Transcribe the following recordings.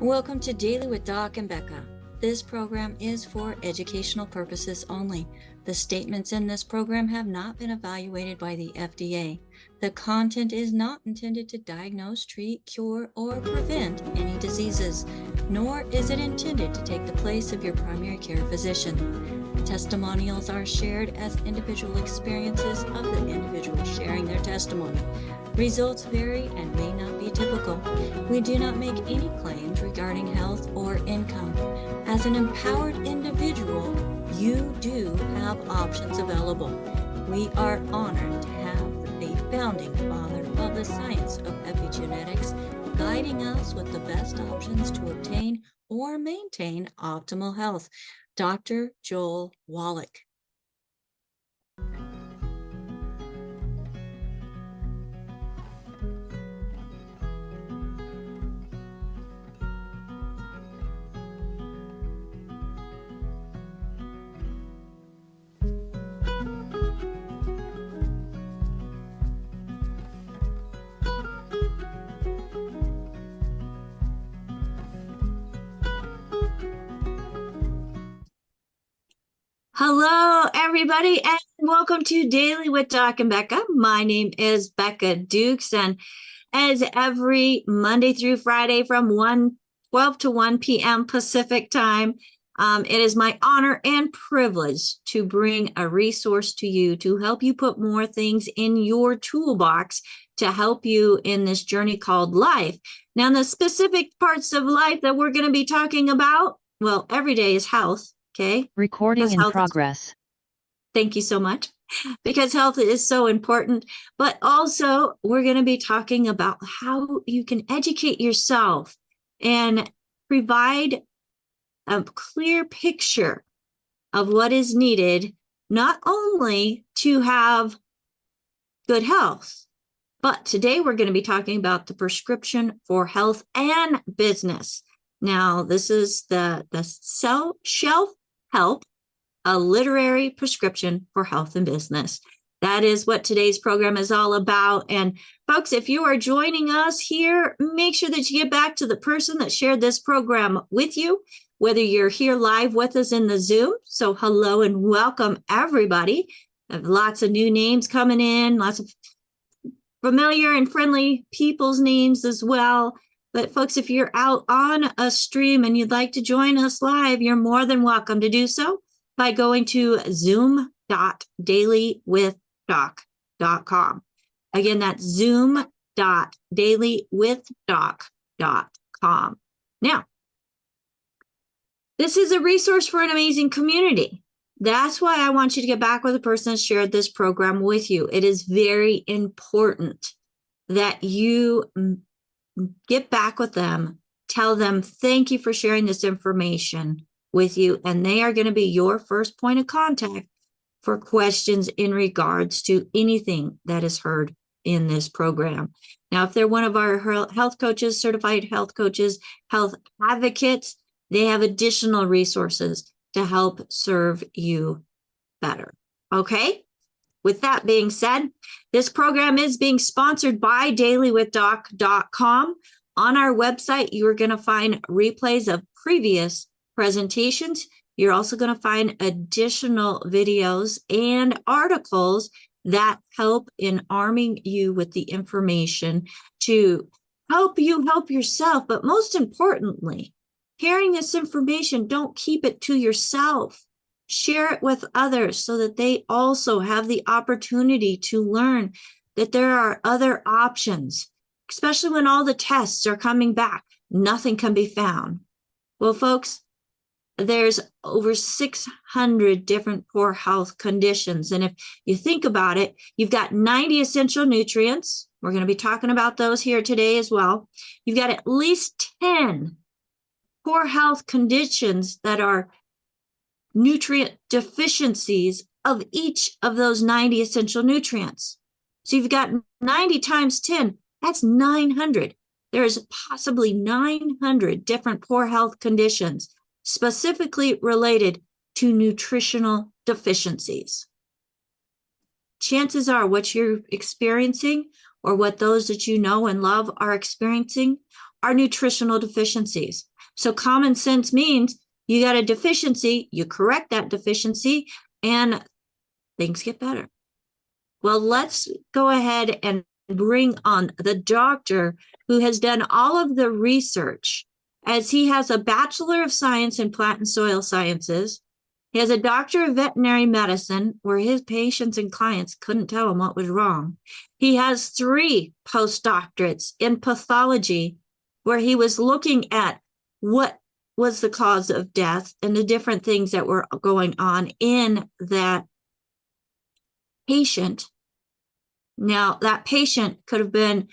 Welcome to Daily with Doc and Becca. This program is for educational purposes only. The statements in this program have not been evaluated by the FDA. The content is not intended to diagnose, treat, cure, or prevent any diseases, nor is it intended to take the place of your primary care physician. Testimonials are shared as individual experiences of the individual sharing their testimony. Results vary and may not be typical. We do not make any claims regarding health or income. As an empowered individual, you do have options available. We are honored to have the founding father of the science of epigenetics guiding us with the best options to obtain or maintain optimal health, Dr. Joel Wallach. Hello, everybody, and welcome to Daily with Doc and Becca. My name is Becca Dukes, and as every Monday through Friday from 12 to 1 p.m. Pacific time, it is my honor and privilege to bring a resource to you to help you put more things in your toolbox to help you in this journey called life. Now, the specific parts of life that we're going to be talking about, well, every day is health. Okay. Recording in progress. Thank you so much. Because health is so important, but also we're going to be talking about how you can educate yourself and provide a clear picture of what is needed, not only to have good health, but today we're going to be talking about the prescription for health and business. Now, this is the shelf help, a literary prescription for health and business. That is what today's program is all about. And folks, if you are joining us here, make sure that you get back to the person that shared this program with you, whether you're here live with us in the Zoom. So hello and welcome, everybody. I have lots of new names coming in, lots of familiar and friendly people's names as well. But folks, if you're out on a stream and you'd like to join us live, you're more than welcome to do so by going to zoom.dailywithdoc.com. Again, that's zoom.dailywithdoc.com. Now, this is a resource for an amazing community. That's why I want you to get back with the person that shared this program with you. It is very important that you get back with them, tell them thank you for sharing this information with you, and they are going to be your first point of contact for questions in regards to anything that is heard in this program. Now, if they're one of our health coaches, certified health coaches, health advocates, they have additional resources to help serve you better. Okay? With that being said, this program is being sponsored by dailywithdoc.com. On our website, you are going to find replays of previous presentations. You're also going to find additional videos and articles that help in arming you with the information to help you help yourself. But most importantly, hearing this information, don't keep it to yourself. Share it with others so that they also have the opportunity to learn that there are other options, especially when all the tests are coming back. Nothing can be found. Well, folks, there's over 600 different poor health conditions. And if you think about it, you've got 90 essential nutrients. We're going to be talking about those here today as well. You've got at least 10 poor health conditions that are nutrient deficiencies of each of those 90 essential nutrients. So you've got 90 times 10, that's 900. There's possibly 900 different poor health conditions specifically related to nutritional deficiencies. Chances are what you're experiencing or what those that you know and love are experiencing are nutritional deficiencies. So common sense means you got a deficiency, you correct that deficiency, and things get better. Well, let's go ahead and bring on the doctor who has done all of the research, as he has a Bachelor of Science in Plant and Soil Sciences. He has a Doctor of Veterinary Medicine, where his patients and clients couldn't tell him what was wrong. He has 3 postdoctorates in pathology, where he was looking at what was the cause of death and the different things that were going on in that patient. Now, that patient could have been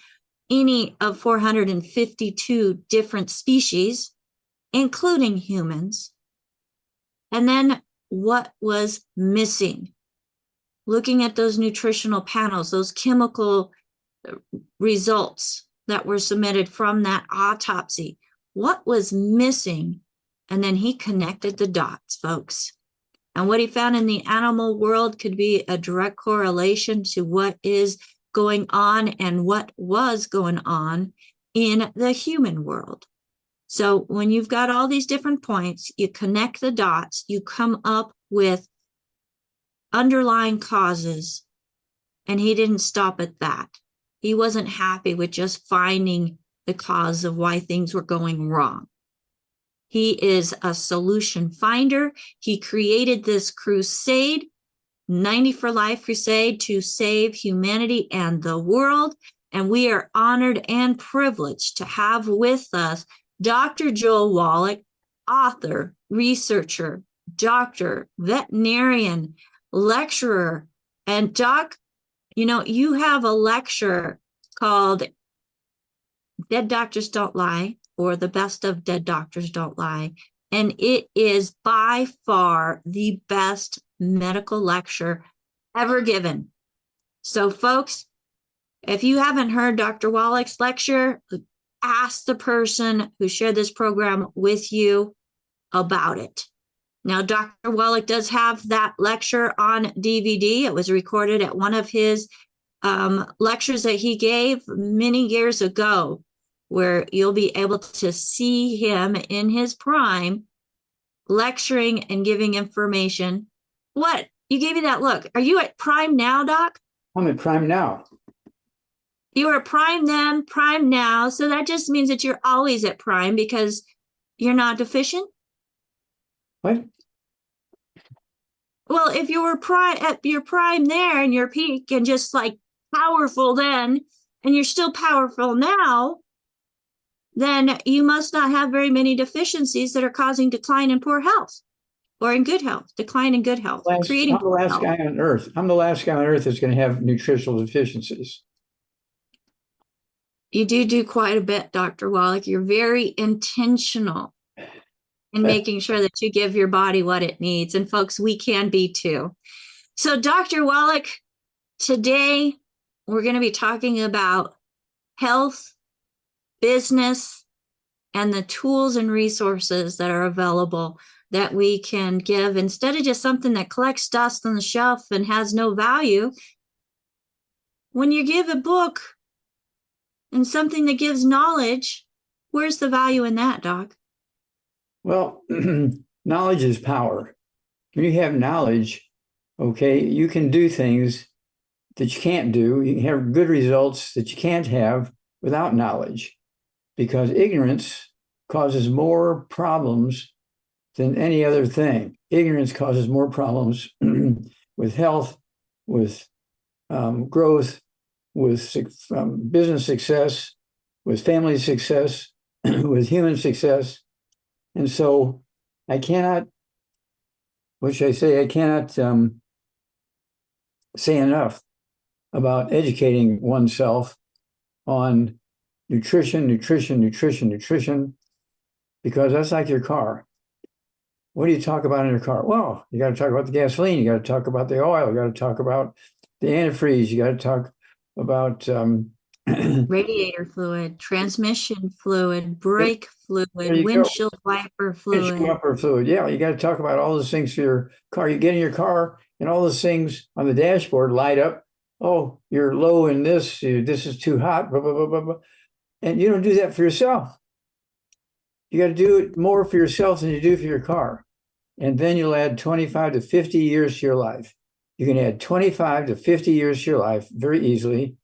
any of 452 different species, including humans. And then what was missing? Looking at those nutritional panels, those chemical results that were submitted from that autopsy, what was missing? And then he connected the dots, folks. And what he found in the animal world could be a direct correlation to what is going on and what was going on in the human world. So when you've got all these different points, you connect the dots, you come up with underlying causes. And he didn't stop at that. He wasn't happy with just finding the cause of why things were going wrong. He is a solution finder. He created this crusade, 90 for Life crusade, to save humanity and the world. And we are honored and privileged to have with us Dr. Joel Wallach, author, researcher, doctor, veterinarian, lecturer. And Doc, you know, you have a lecture called Dead Doctors Don't Lie, or The Best of Dead Doctors Don't Lie. And it is by far the best medical lecture ever given. So folks, if you haven't heard Dr. Wallach's lecture, ask the person who shared this program with you about it. Now, Dr. Wallach does have that lecture on DVD. It was recorded at one of his lectures that he gave many years ago, where you'll be able to see him in his prime lecturing and giving information. What? You gave me that look. Are you at prime now, Doc? I'm at prime now. You were prime then, prime now. So that just means that you're always at prime because you're not deficient? What? Well, if you were at your prime there and your peak and just like powerful then, and you're still powerful now, then you must not have very many deficiencies that are causing decline in poor health or in good health, decline in good health. I'm the last guy on Earth. I'm the last guy on Earth that's going to have nutritional deficiencies. You do quite a bit, Dr. Wallach. You're very intentional in making sure that you give your body what it needs. And folks, we can be too. So Dr. Wallach, today we're going to be talking about health, business, and the tools and resources that are available that we can give instead of just something that collects dust on the shelf and has no value. When you give a book and something that gives knowledge, where's the value in that, Doc? Well, knowledge is power. When you have knowledge, okay, you can do things that you can't do. You can have good results that you can't have without knowledge, because ignorance causes more problems than any other thing. Ignorance causes more problems with health, with growth, with business success, with family success, with human success. And so I cannot, what should I say? I cannot say enough about educating oneself on nutrition, because that's like your car. What do you talk about in your car? Well, you got to talk about the gasoline. You got to talk about the oil. You got to talk about the antifreeze. You got to talk about radiator fluid, transmission fluid, brake fluid, windshield wiper fluid. Windshield wiper fluid. Yeah, you got to talk about all those things for your car. You get in your car and all those things on the dashboard light up. Oh, you're low in this. This is too hot. Blah, blah, blah, blah, blah. And you don't do that for yourself. You got to do it more for yourself than you do for your car. And then you'll add 25 to 50 years to your life. You can add 25 to 50 years to your life very easily.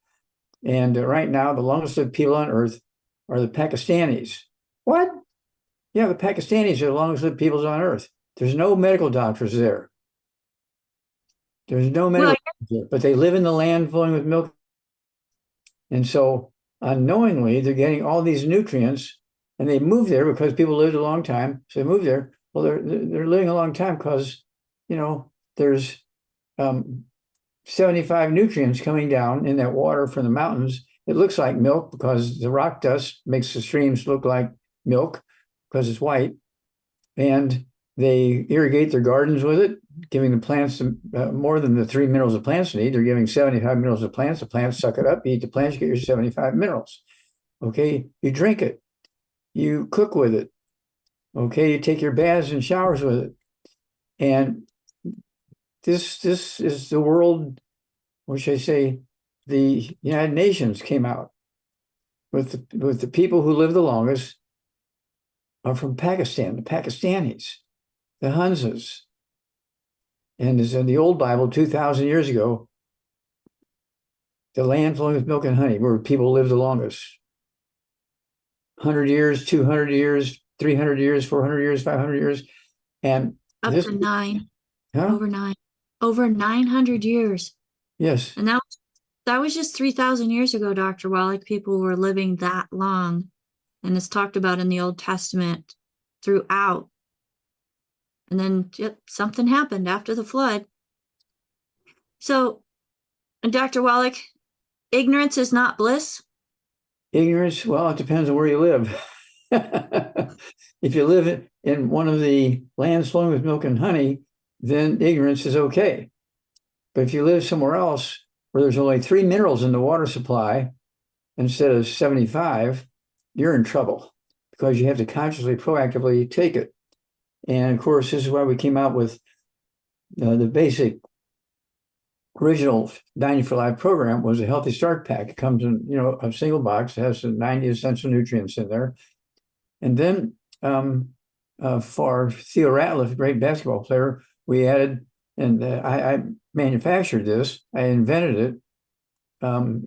And right now, the longest lived people on earth are the Pakistanis. What? Yeah, the Pakistanis are the longest lived people on earth. There's no medical doctors there. There's no medical doctors there, but they live in the land flowing with milk. And so unknowingly, they're getting all these nutrients, and they move there because people lived a long time. So they move there. Well, they're living a long time because, there's 75 nutrients coming down in that water from the mountains. It looks like milk because the rock dust makes the streams look like milk because it's white. And they irrigate their gardens with it, giving the plants more than the 3 minerals the plants need. They're giving 75 minerals to plants. The plants suck it up. You eat the plants, you get your 75 minerals. Okay, you drink it. You cook with it. Okay, you take your baths and showers with it. And this is the world, what should I say, the United Nations came out with the people who live the longest are from Pakistan, the Pakistanis, the Hunzas. And as in the old Bible, 2,000 years ago, the land flowing with milk and honey, where people live the longest. 100 years, 200 years, 300 years, 400 years, 500 years. And up this, to 9, huh? over 900 years. Yes. And that was just 3,000 years ago, Dr. Wallach. People were living that long. And it's talked about in the Old Testament throughout. And then something happened after the flood. So, Dr. Wallach, ignorance is not bliss? Ignorance, well, it depends on where you live. If you live in one of the lands flowing with milk and honey, then ignorance is okay. But if you live somewhere else where there's only 3 minerals in the water supply instead of 75, you're in trouble because you have to consciously, proactively take it. And of course, this is why we came out with the basic original 90 for Life program was a healthy start pack. It comes in, a single box. It has some 90 essential nutrients in there. And then for Theo Ratliff, a great basketball player, we added, and I manufactured this. I invented it.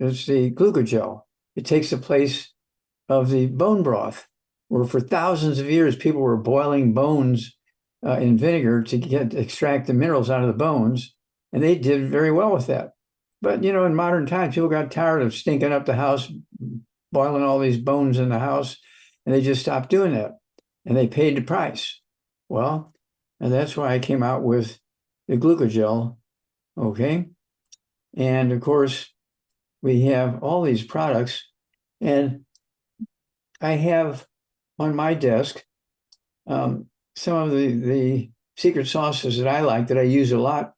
It's the glucogel. It takes the place of the bone broth, where for thousands of years, people were boiling bones in vinegar to extract the minerals out of the bones. And they did very well with that. But, in modern times, people got tired of stinking up the house, boiling all these bones in the house, and they just stopped doing that. And they paid the price. Well, and that's why I came out with the glucogel, okay? And of course, we have all these products. And I have on my desk some of the secret sauces that I like, that I use a lot,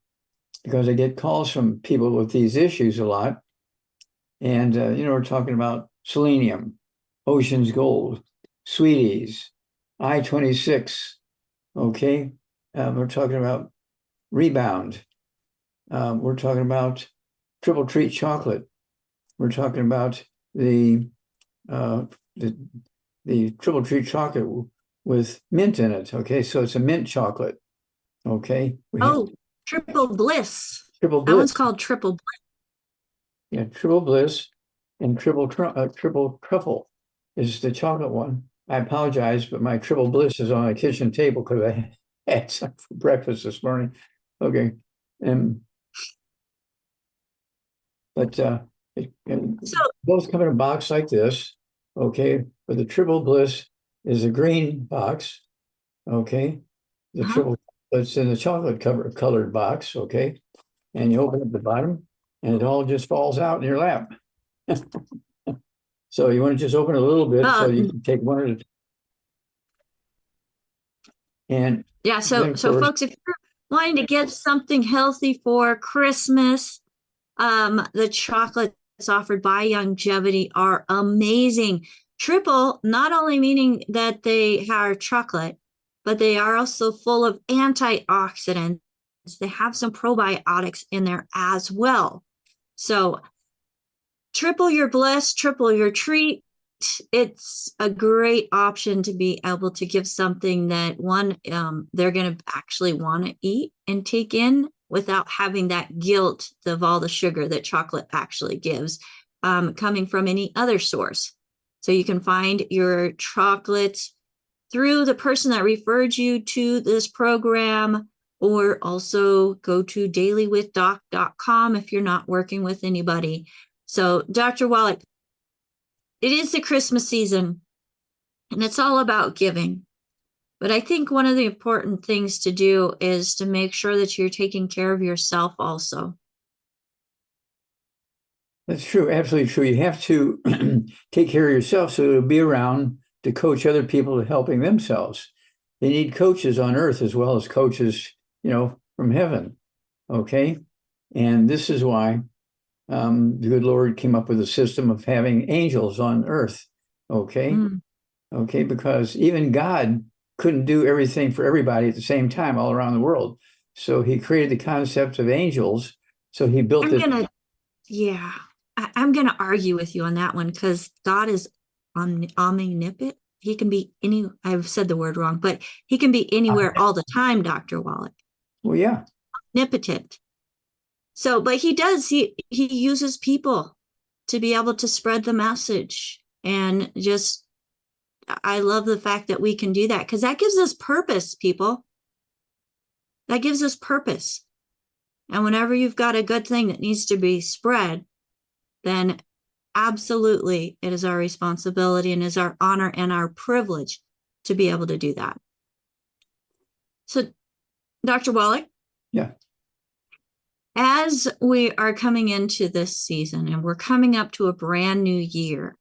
because I get calls from people with these issues a lot. And, we're talking about selenium, Ocean's Gold, Sweet Eze, I-26, okay? We're talking about Rebound. We're talking about Triple Treat Chocolate. We're talking about the Triple Treat Chocolate with mint in it, okay? So it's a mint chocolate, okay? Triple Bliss. Triple Bliss. That one's called Triple Bliss. Yeah, Triple Bliss and Triple Truffle is the chocolate one. I apologize, but my Triple Bliss is on my kitchen table because I had some for breakfast this morning. Okay. Both come in a box like this, okay? But the Triple Bliss is a green box, okay? The Triple, it's in the chocolate colored box, okay? And you open up the bottom, and it all just falls out in your lap. So you want to just open it a little bit so you can take one at a time. And yeah, so folks, if you're wanting to get something healthy for Christmas, the chocolates offered by Longevity are amazing. Triple, not only meaning that they are chocolate, but they are also full of antioxidants. They have some probiotics in there as well. So triple your bliss, triple your treat. it's a great option to be able to give something that they're going to actually want to eat and take in without having that guilt of all the sugar that chocolate actually gives, coming from any other source. So you can find your chocolates through the person that referred you to this program, or also go to dailywithdoc.com if you're not working with anybody. So Dr. Wallach, it is the Christmas season and it's all about giving. But I think one of the important things to do is to make sure that you're taking care of yourself also. That's true. Absolutely true. You have to take care of yourself so you'll be around to coach other people to helping themselves. They need coaches on earth as well as coaches, from heaven. Okay. And this is why the good Lord came up with a system of having angels on earth. Okay. Okay. Because even God couldn't do everything for everybody at the same time all around the world. So he created the concept of angels. So he built this. I'm going to argue with you on that one, because God is omnipotent. He can be I've said the word wrong, but he can be anywhere all the time, Dr. Wallach. Well, yeah. Omnipotent. So, but he uses people to be able to spread the message. And I love the fact that we can do that, because that gives us purpose, people. That gives us purpose. And whenever you've got a good thing that needs to be spread, then absolutely it is our responsibility and is our honor and our privilege to be able to do that. So, Dr. Wallach? Yeah. As we are coming into this season and we're coming up to a brand new year,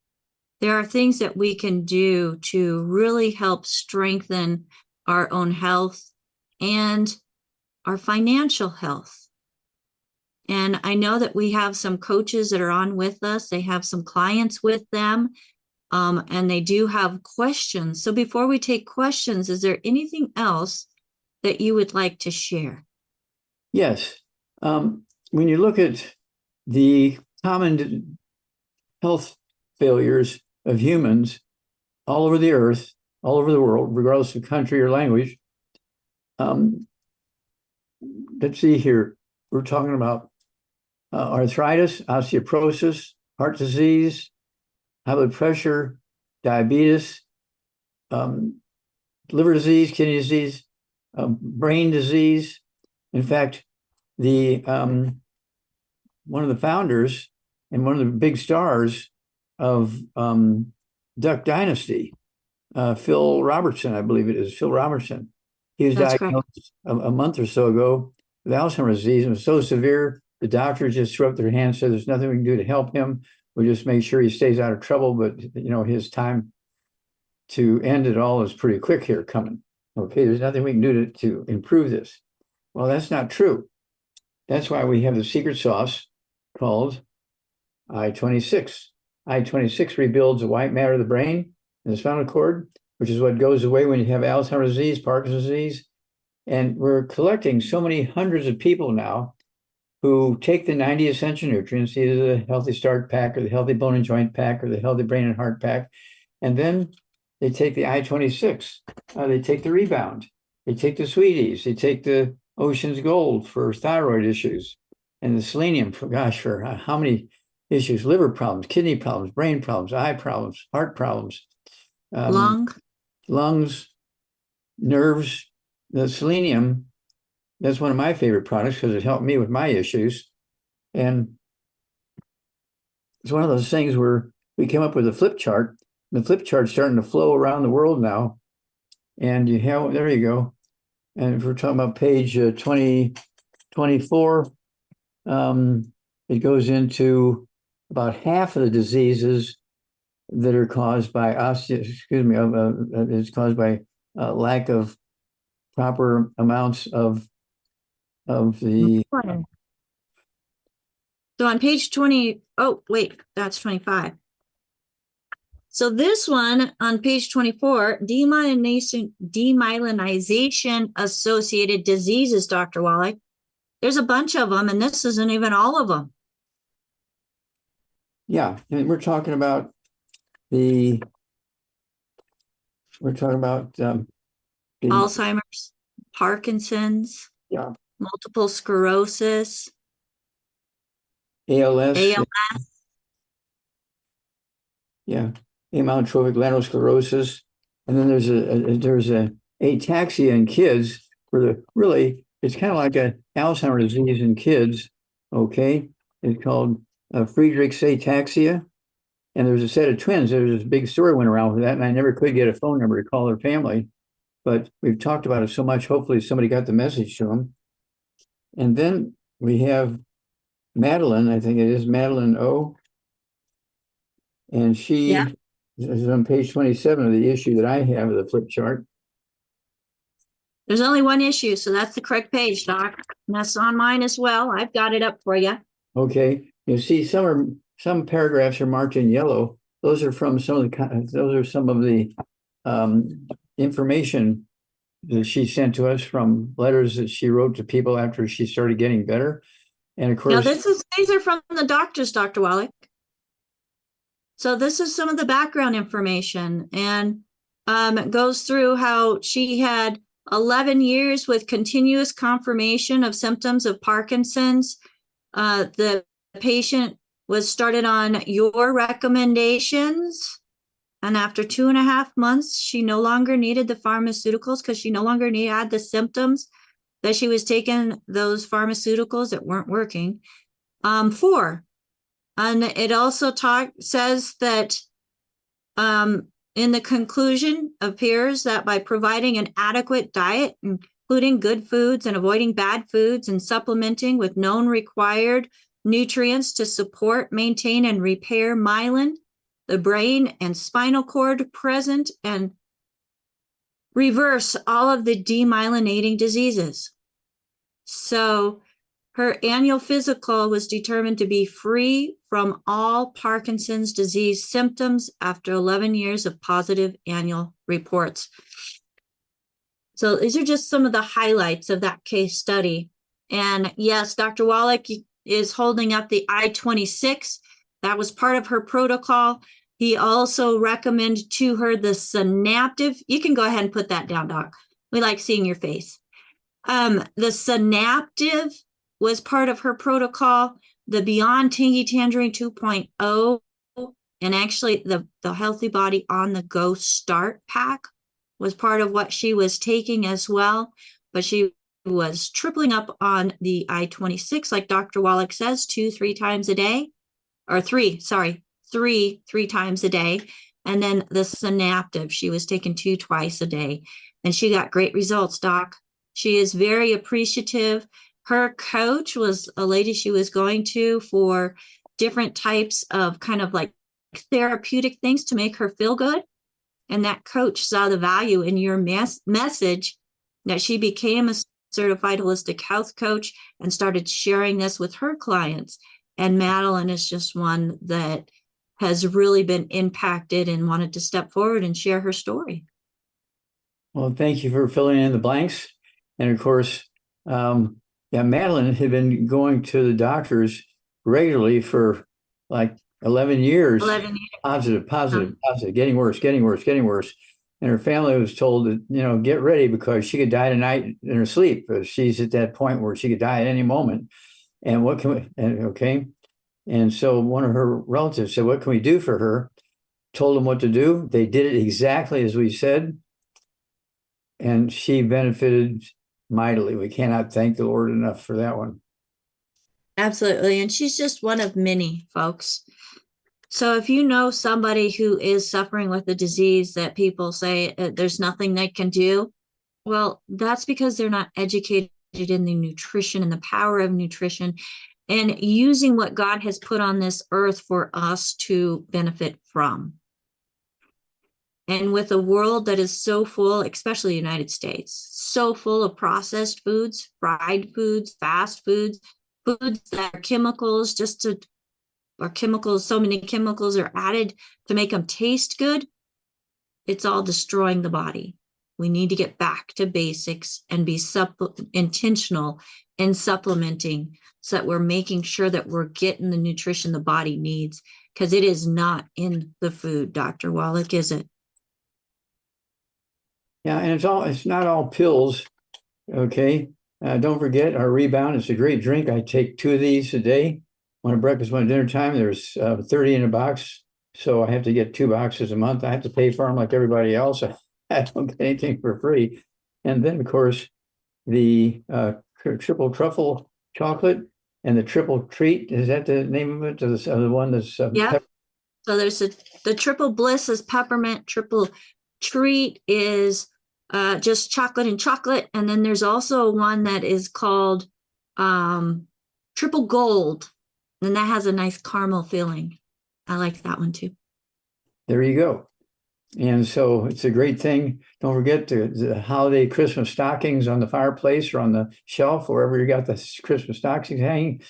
there are things that we can do to really help strengthen our own health and our financial health. And I know that we have some coaches that are on with us. They have some clients with them, and they do have questions. So before we take questions, is there anything else that you would like to share? Yes. When you look at the common health failures of humans all over the earth, all over the world, regardless of country or language, let's see here. We're talking about arthritis, osteoporosis, heart disease, high blood pressure, diabetes, liver disease, kidney disease, brain disease. In fact, one of the founders and one of the big stars of Duck Dynasty, Phil Robertson, I believe it is, Phil Robertson. He was diagnosed a month or so ago with Alzheimer's disease. It was so severe, the doctors just threw up their hands, said there's nothing we can do to help him. We just make sure he stays out of trouble. But, his time to end it all is pretty quick here coming. Okay, there's nothing we can do to improve this. Well, that's not true. That's why we have the secret sauce called I-26. I-26 rebuilds the white matter of the brain and the spinal cord, which is what goes away when you have Alzheimer's disease, Parkinson's disease. And we're collecting so many hundreds of people now who take the 90 essential nutrients, either the Healthy Start Pack or the Healthy Bone and Joint Pack or the Healthy Brain and Heart Pack. And then they take the I-26. They take the Rebound. They take the Sweet Eze. They take the Ocean's Gold for thyroid issues, and the selenium for how many issues: liver problems, kidney problems, brain problems, eye problems, heart problems, lungs, nerves. The selenium, that's one of my favorite products because it helped me with my issues. And it's one of those things where we came up with a flip chart. The flip chart's starting to flow around the world now. And there you go. And if we're talking about page 2024, it goes into about half of the diseases that are caused by it's caused by lack of proper amounts of the. So on page 20, oh wait, that's 25. So this one on page 24, demyelinization associated diseases, Dr. Wallach. There's a bunch of them, and this isn't even all of them. Yeah, and we're talking about we're talking about Alzheimer's, Parkinson's, yeah, multiple sclerosis, ALS, ALS. yeah, amyotrophic lateral sclerosis, and then there's a ataxia in kids where it's kind of like a Alzheimer's disease in kids. Okay, it's called Friedreich's ataxia, and there's a set of twins. There's this big story went around with that, and I never could get a phone number to call their family, but we've talked about it so much. Hopefully, somebody got the message to them. And then we have Madeline. I think it is Madeline O. And she is on page 27 of the issue that I have of the flip chart. There's only one issue, so that's the correct page, Doc. And that's on mine as well. I've got it up for you. Okay. You see some paragraphs are marked in yellow. Those are from some of the information that she sent to us from letters that she wrote to people after she started getting better. And of course, now these are from the doctors, Dr. Wallach. So this is some of the background information, and it goes through how she had 11 years with continuous confirmation of symptoms of Parkinson's. The patient was started on your recommendations, and after 2.5 months, she no longer needed the pharmaceuticals because she no longer had the symptoms that she was taking those pharmaceuticals that weren't working. 4. And it also says that in the conclusion appears that by providing an adequate diet, including good foods and avoiding bad foods and supplementing with known required nutrients to support, maintain, and repair myelin, the brain and spinal cord present, and reverse all of the demyelinating diseases. So her annual physical was determined to be free from all Parkinson's disease symptoms after 11 years of positive annual reports. So these are just some of the highlights of that case study. And yes, Dr. Wallach is holding up the I-26. That was part of her protocol. He also recommended to her the Synaptive. You can go ahead and put that down, Doc. We like seeing your face. The Synaptive was part of her protocol, the Beyond Tangy Tangerine 2.0, and actually the Healthy Body on the Go Start pack was part of what she was taking as well. But she was tripling up on the I-26, like Dr. Wallach says, 2-3 times a day, or 3 times a day. And then the Synaptive, she was taking 2 twice a day. And she got great results, Doc. She is very appreciative. Her coach was a lady she was going to for different types of kind of like therapeutic things to make her feel good. And that coach saw the value in your message that she became a certified holistic health coach and started sharing this with her clients. And Madeline is just one that has really been impacted and wanted to step forward and share her story. Well, thank you for filling in the blanks. And of course, Madeline had been going to the doctors regularly for like 11 years. 11 years. Positive, getting worse. And her family was told that, get ready because she could die tonight in her sleep. She's at that point where she could die at any moment. And what can we, okay. And so one of her relatives said, what can we do for her? Told them what to do. They did it exactly as we said. And she benefited mightily. We cannot thank the Lord enough for that one. Absolutely. And she's just one of many, folks. So if you know somebody who is suffering with a disease that people say there's nothing they can do, well, that's because they're not educated in the nutrition and the power of nutrition and using what God has put on this earth for us to benefit from. And with a world that is so full, especially the United States, so full of processed foods, fried foods, fast foods, foods that are chemicals, so many chemicals are added to make them taste good, it's all destroying the body. We need to get back to basics and be intentional in supplementing so that we're making sure that we're getting the nutrition the body needs. because it is not in the food, Dr. Wallach, is it? Yeah, and it's not all pills. Okay. Don't forget our Rebound. It's a great drink. I take 2 of these a day. One at breakfast, one at dinner time. There's 30 in a box. So I have to get 2 boxes a month. I have to pay for them like everybody else. I don't get anything for free. And then, of course, the triple truffle chocolate and the triple treat. Is that the name of it? The one that's Yeah. So there's the triple bliss is peppermint. Triple treat is just chocolate and chocolate. And then there's also one that is called triple gold. And that has a nice caramel feeling. I like that one too. There you go. And so it's a great thing. Don't forget the holiday Christmas stockings on the fireplace or on the shelf, wherever you got the Christmas stockings hanging.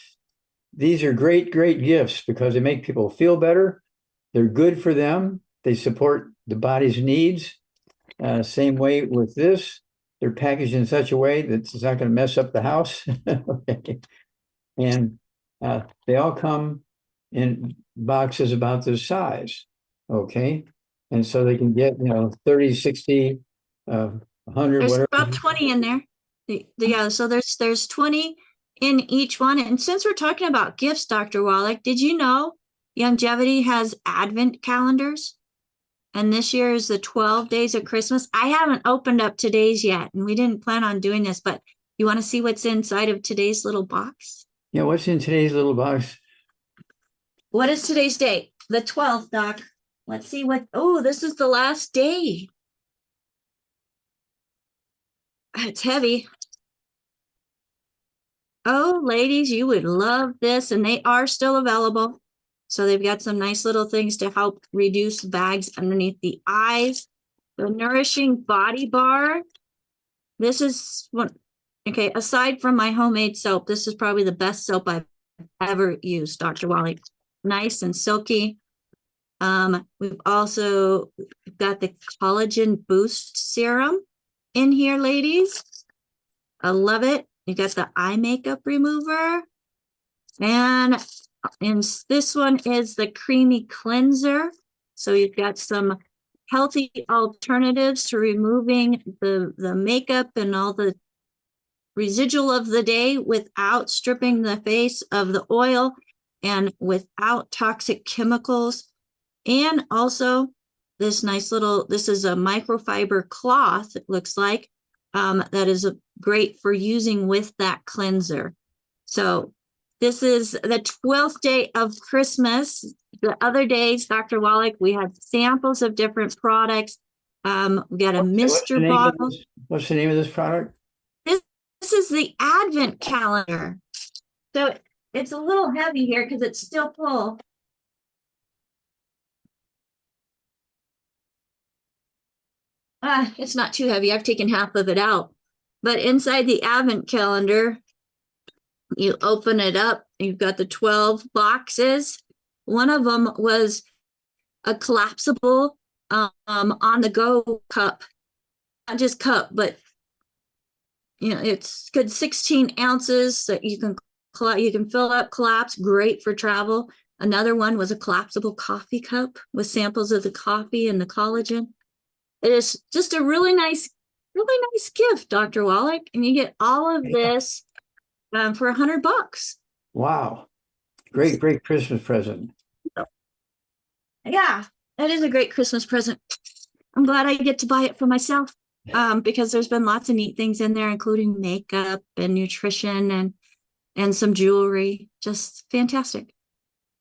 These are great, great gifts because they make people feel better. They're good for them. They support the body's needs. Same way with this. They're packaged in such a way that it's not going to mess up the house. Okay. And they all come in boxes about this size. Okay. And so they can get, 30, 60, 100, There's whatever. about 20 in there. Yeah, so there's 20 in each one. And since we're talking about gifts, Dr. Wallach, did you know Longevity has advent calendars? And this year is the 12 days of Christmas. I haven't opened up today's yet, and we didn't plan on doing this, but you want to see what's inside of today's little box? Yeah, what's in today's little box? What is today's date? The 12th, Doc. Let's see this is the last day. It's heavy. Oh, ladies, you would love this, and they are still available. So they've got some nice little things to help reduce bags underneath the eyes. The Nourishing Body Bar. This is one, okay, aside from my homemade soap, this is probably the best soap I've ever used, Dr. Wallach. Nice and silky. We've also got the Collagen Boost Serum in here, ladies. I love it. You got the eye makeup remover. And this one is the Creamy Cleanser. So you've got some healthy alternatives to removing the makeup and all the residual of the day without stripping the face of the oil and without toxic chemicals. And also this nice little, this is a microfiber cloth, it looks like, that is great for using with that cleanser. So this is the 12th day of Christmas. The other days, Dr. Wallach, we have samples of different products. We got a Mr. bottle. What's the name of this product? This is the Advent calendar. So it's a little heavy here because it's still full. It's not too heavy. I've taken half of it out. But inside the Advent calendar, you open it up. You've got the 12 boxes. One of them was a collapsible on-the-go cup. Not just cup, but it's good 16 ounces that you can fill up, collapse, great for travel. Another one was a collapsible coffee cup with samples of the coffee and the collagen. It is just a really nice gift, Dr. Wallach, and you get all of this for $100. Wow. Great Christmas present. Yeah, that is a great Christmas present. I'm glad I get to buy it for myself because there's been lots of neat things in there, including makeup and nutrition and some jewelry. Just fantastic.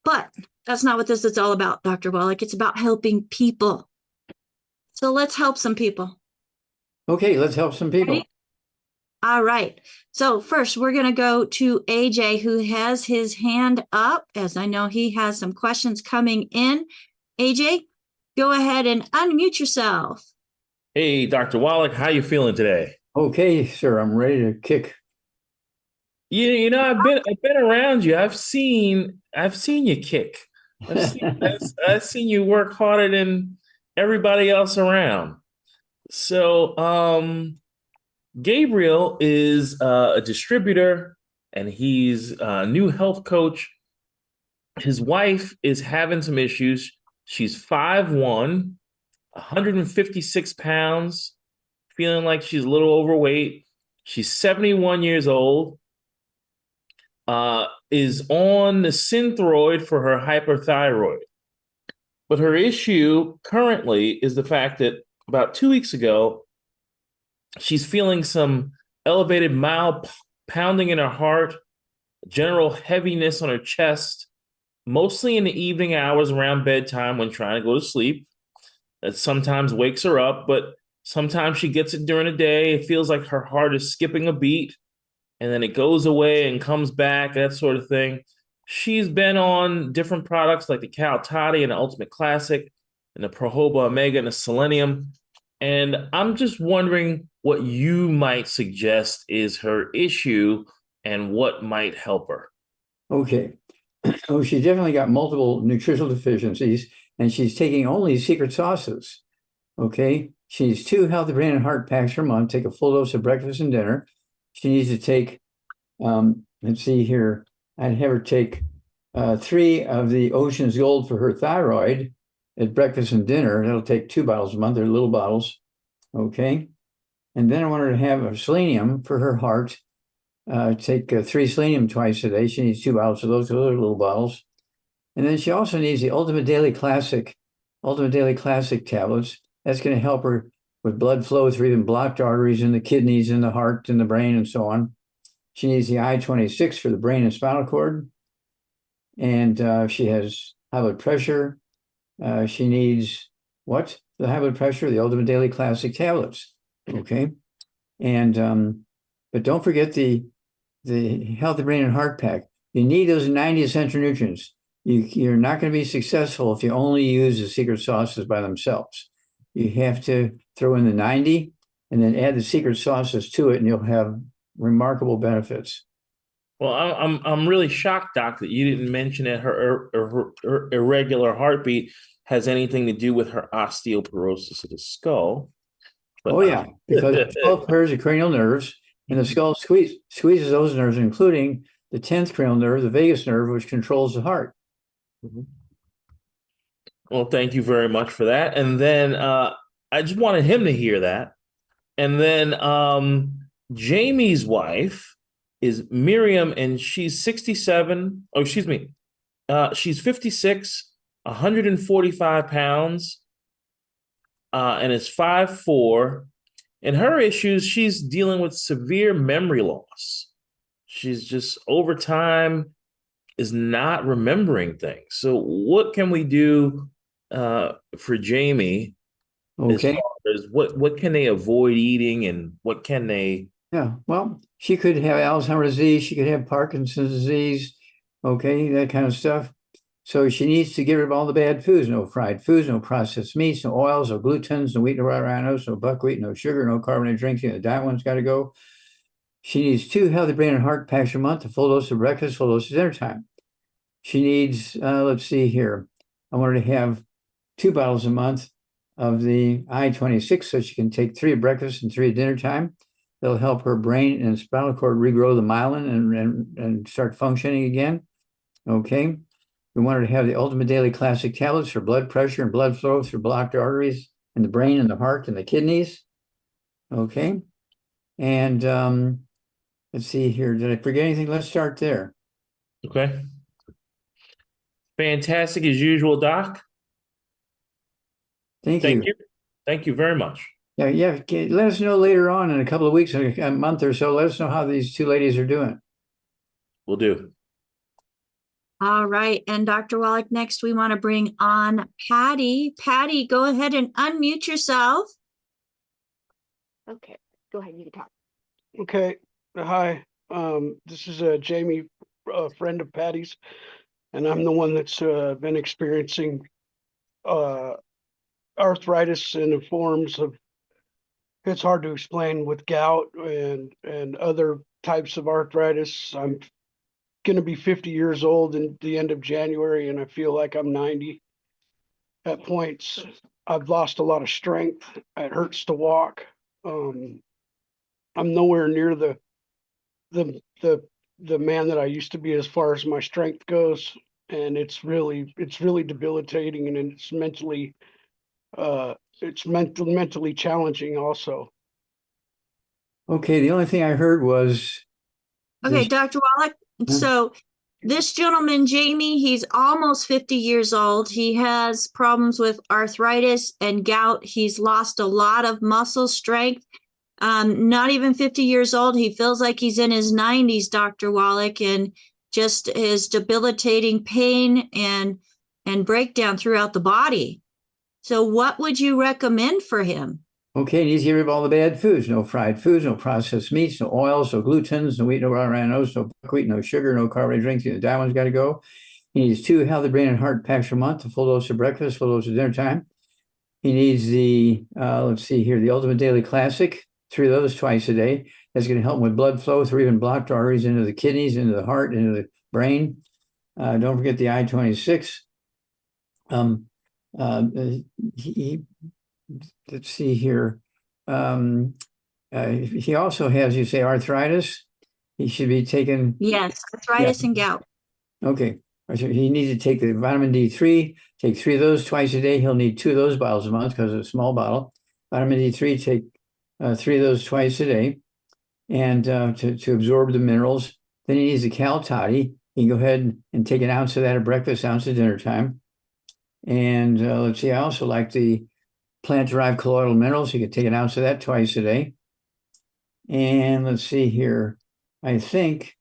But that's not what this is all about, Dr. Wallach. It's about helping people. So let's help some people. Okay, let's help some people. Ready? All right. So first, we're going to go to AJ, who has his hand up, as I know he has some questions coming in. AJ, go ahead and unmute yourself. Hey, Dr. Wallach, how you feeling today? Okay, sir, I'm ready to kick. I've been around you. I've seen you kick. I've seen you work harder than everybody else around. So, Gabriel is a distributor, and he's a new health coach. his wife is having some issues. She's 5'1", 156 pounds, feeling like she's a little overweight. She's 71 years old, is on the Synthroid for her hyperthyroid. But her issue currently is the fact that about 2 weeks ago, she's feeling some elevated mild pounding in her heart, general heaviness on her chest, mostly in the evening hours around bedtime when trying to go to sleep. That sometimes wakes her up, but sometimes she gets it during the day. It feels like her heart is skipping a beat, and then it goes away and comes back, that sort of thing. She's been on different products like the Cal Toddy and the Ultimate Classic and the Prohoba Omega and the Selenium. And I'm just wondering what you might suggest is her issue and what might help her. Okay. Oh, she definitely got multiple nutritional deficiencies, and she's taking only secret sauces. Okay. She needs 2 healthy brain and heart packs per month, take a full dose of breakfast and dinner. She needs to take, let's see here, I'd have her take 3 of the Ocean's Gold for her thyroid at breakfast and dinner. That'll take 2 bottles a month. They're little bottles. Okay. And then I want her to have a selenium for her heart. Take 3 selenium twice a day. She needs 2 bottles of those. Those are little bottles. And then she also needs the Ultimate Daily Classic tablets. That's going to help her with blood flow through even blocked arteries in the kidneys and the heart and the brain and so on. She needs the I-26 for the brain and spinal cord. And she has high blood pressure. She needs what? The high blood pressure, the Ultimate Daily Classic tablets. Okay. And but don't forget the healthy brain and heart pack. You need those 90 essential nutrients. You're not going to be successful if you only use the secret sauces by themselves. You have to throw in the 90 and then add the secret sauces to it, and you'll have remarkable benefits. Well, I'm really shocked, Doc, that you didn't mention that her irregular heartbeat has anything to do with her osteoporosis of the skull. But, oh yeah, because the skull pairs the cranial nerves, and the skull squeezes those nerves, including the 10th cranial nerve, the vagus nerve, which controls the heart. Well, thank you very much for that. And then I just wanted him to hear that. And then Jamie's wife is Miriam, and she's 67. Oh, excuse me. She's 56, 145 pounds, and is 5'4". And her issues, she's dealing with severe memory loss. She's just over time is not remembering things. So what can we do for Jamie? Okay. As far as what can they avoid eating and what can they? Yeah, well, she could have Alzheimer's disease. She could have Parkinson's disease. Okay, that kind of stuff. So she needs to get rid of all the bad foods: no fried foods, no processed meats, no oils, no glutens, no wheat, no rhinos, no buckwheat, no sugar, no carbonated drinks. The diet one's got to go. She needs 2 healthy brain and heart packs a month, a full dose of breakfast, full dose of dinner time. She needs, let's see here. I want her to have 2 bottles a month of the I-26 so she can take 3 at breakfast and 3 at dinner time. That'll help her brain and spinal cord regrow the myelin and start functioning again. Okay. We want her to have the Ultimate Daily Classic tablets for blood pressure and blood flow through blocked arteries in the brain and the heart and the kidneys. Okay. And let's see here. Did I forget anything? Let's start there. Okay. Fantastic as usual, Doc. Thank you. Thank you very much. Yeah. Let us know later on in a couple of weeks, a month or so. Let us know how these 2 ladies are doing. Will do. All right. And Dr. Wallach, next we want to bring on Patty. Patty, go ahead and unmute yourself. Okay, go ahead. You can talk. Okay. Hi. This is Jamie, a friend of Patty's, and I'm the one that's been experiencing arthritis in the forms of, it's hard to explain, with gout and other types of arthritis. I'm going to be 50 years old in the end of January, and I feel like I'm 90 at points. I've lost a lot of strength. It hurts to walk. I'm nowhere near the man that I used to be as far as my strength goes. and it's really debilitating, and it's mentally challenging also. Okay, the only thing I heard was Okay, this. Dr. Wallach. So this gentleman, Jamie, he's almost 50 years old. He has problems with arthritis and gout. He's lost a lot of muscle strength. Not even 50 years old. He feels like he's in his 90s, Dr. Wallach, and just his debilitating pain and breakdown throughout the body. So what would you recommend for him? Okay, he needs to get rid of all the bad foods. No fried foods, no processed meats, no oils, no glutens, no wheat, no granules, no buckwheat, no sugar, no carbonated drinks. That one's got to go. He needs 2 healthy brain and heart packs a month, a full dose of breakfast, full dose of dinner time. He needs the, let's see here, the Ultimate Daily Classic, 3 of those twice a day. That's going to help him with blood flow through even blocked arteries into the kidneys, into the heart, into the brain. Don't forget the I-26. Let's see here. He also has, you say, arthritis. He should be taking. Yes, arthritis and gout. Okay. He needs to take the vitamin D3, take 3 of those twice a day. He'll need 2 of those bottles a month because it's a small bottle. Vitamin D3, take 3 of those twice a day, and to absorb the minerals. Then he needs the Cal Toddy. He can go ahead and take an ounce of that at breakfast, ounce at dinner time. And let's see, I also like the plant-derived colloidal minerals. You could take an ounce of that twice a day. And let's see here. I think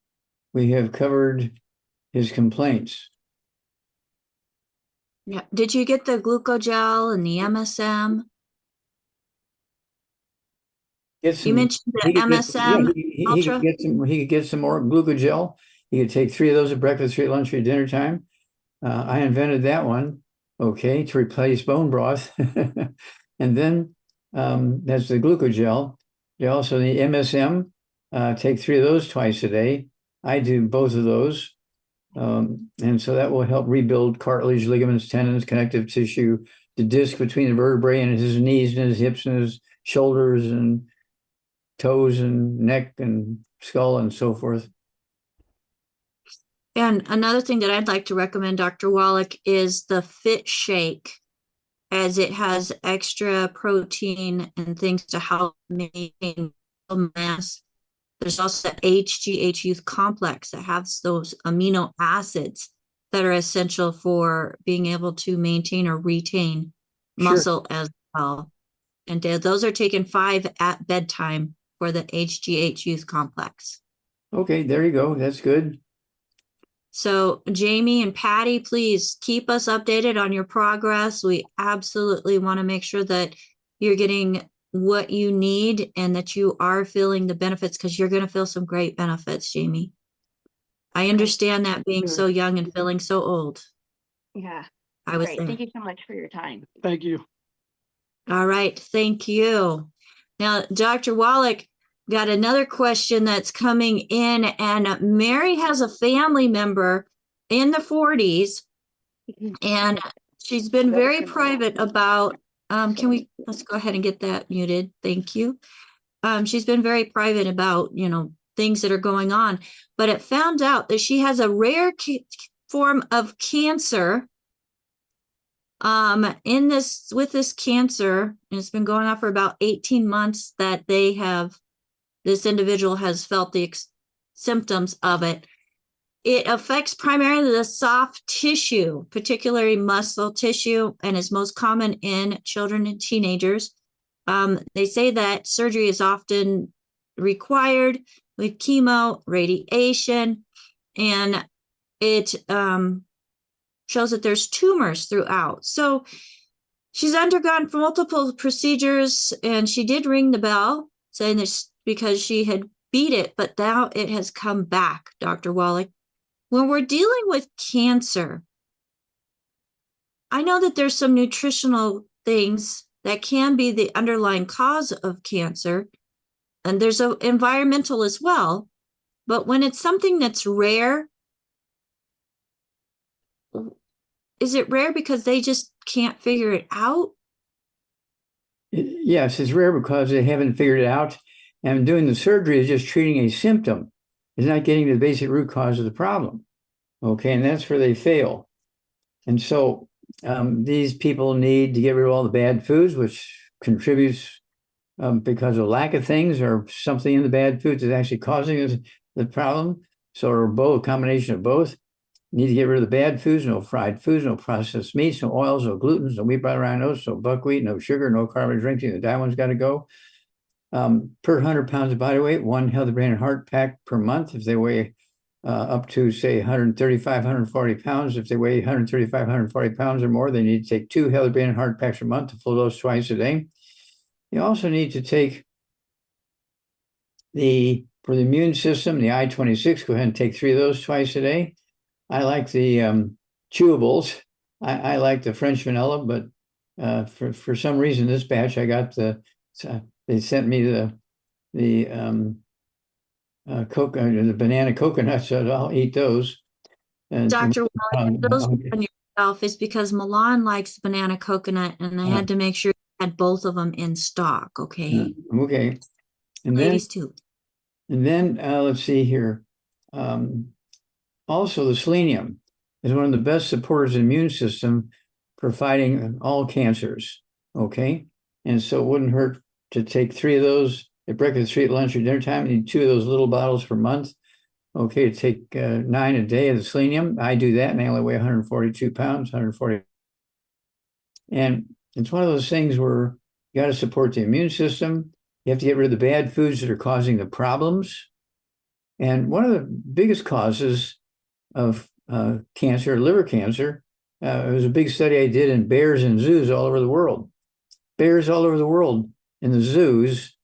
we have covered his complaints. Yeah. Did you get the glucogel and the MSM? You mentioned the MSM Ultra. He could get some more glucogel. He could take 3 of those at breakfast, 3 at lunch, 3 at dinner time. I invented that one, okay, to replace bone broth. And then that's the glucogel. You also need MSM. Take 3 of those twice a day. I do both of those. And so that will help rebuild cartilage, ligaments, tendons, connective tissue, the disc between the vertebrae and his knees and his hips and his shoulders and toes and neck and skull and so forth. And another thing that I'd like to recommend, Dr. Wallach, is the Fit Shake, as it has extra protein and things to help maintain mass. There's also the HGH Youth Complex that has those amino acids that are essential for being able to maintain or retain muscle as well. And those are taken 5 at bedtime for the HGH Youth Complex. Okay, there you go. That's good. So Jamie and Patty, please keep us updated on your progress. We absolutely want to make sure that you're getting what you need and that you are feeling the benefits, because you're going to feel some great benefits, Jamie. I understand that, being so young and feeling so old. Yeah. I was great. there. Thank you so much for your time. Thank you. All right. Thank you. Now, Dr. Wallach, got another question that's coming in, and Mary has a family member in the 40s, and she's been very private about, let's go ahead and get that muted. Thank you. She's been very private about, things that are going on, but it found out that she has a rare form of cancer. With this cancer, and it's been going on for about 18 months that this individual has felt the symptoms of it. It affects primarily the soft tissue, particularly muscle tissue, and is most common in children and teenagers. They say that surgery is often required with chemo, radiation, and it shows that there's tumors throughout. So she's undergone multiple procedures, and she did ring the bell saying this because she had beat it, but now it has come back, Dr. Wallach. When we're dealing with cancer, I know that there's some nutritional things that can be the underlying cause of cancer, and there's an environmental as well. But when it's something that's rare, is it rare because they just can't figure it out? Yes, it's rare because they haven't figured it out. And doing the surgery is just treating a symptom. It's not getting to the basic root cause of the problem. Okay, and that's where they fail. And so these people need to get rid of all the bad foods, which contributes because of lack of things or something in the bad foods is actually causing the problem. So, or both, a combination of both. Need to get rid of the bad foods, no fried foods, no processed meats, no oils, no glutens, no wheat, butter, iron, oats, no buckwheat, no sugar, no carbonated drinks. The diet one's got to go. Per 100 pounds of body weight, one healthy brain and heart pack per month. If they weigh up to, say, 135, 140 pounds, if they weigh 135, 140 pounds or more, they need to take 2 healthy brain and heart packs a month, a full dose twice a day. You also need to take for the immune system, the I-26, go ahead and take 3 of those twice a day. I like the chewables. I like the French vanilla, but for some reason, this batch I got they sent me the banana coconut, so I'll eat those. And Dr. Wallach, those on yourself is because Milan likes banana coconut, and I had to make sure you had both of them in stock. Okay. Okay. And ladies too. And then let's see here. Also, the selenium is one of the best supporters of the immune system for fighting all cancers. Okay. And so it wouldn't hurt to take 3 of those at breakfast, 3 at lunch or dinner time. You need 2 of those little bottles per month. Okay, to take 9 a day of the selenium. I do that, and I only weigh 142 pounds, 140. And it's one of those things where you got to support the immune system. You have to get rid of the bad foods that are causing the problems. And one of the biggest causes of cancer, liver cancer, it was a big study I did in bears in zoos all over the world. Bears all over the world in the zoos,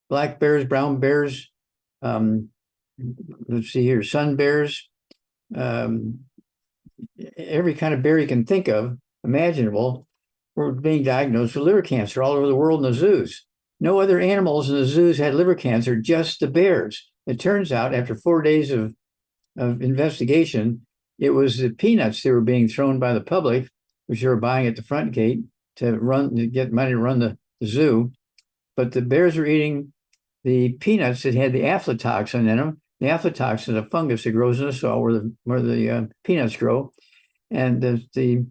black bears, brown bears, let's see here, sun bears, every kind of bear you can think of, imaginable, were being diagnosed with liver cancer all over the world in the zoos. No other animals in the zoos had liver cancer, just the bears. It turns out after 4 days of investigation, it was the peanuts that were being thrown by the public, which they were buying at the front gate to get money to run the zoo. But the bears were eating the peanuts that had the aflatoxin in them. The aflatoxin is a fungus that grows in the soil where the peanuts grow, and the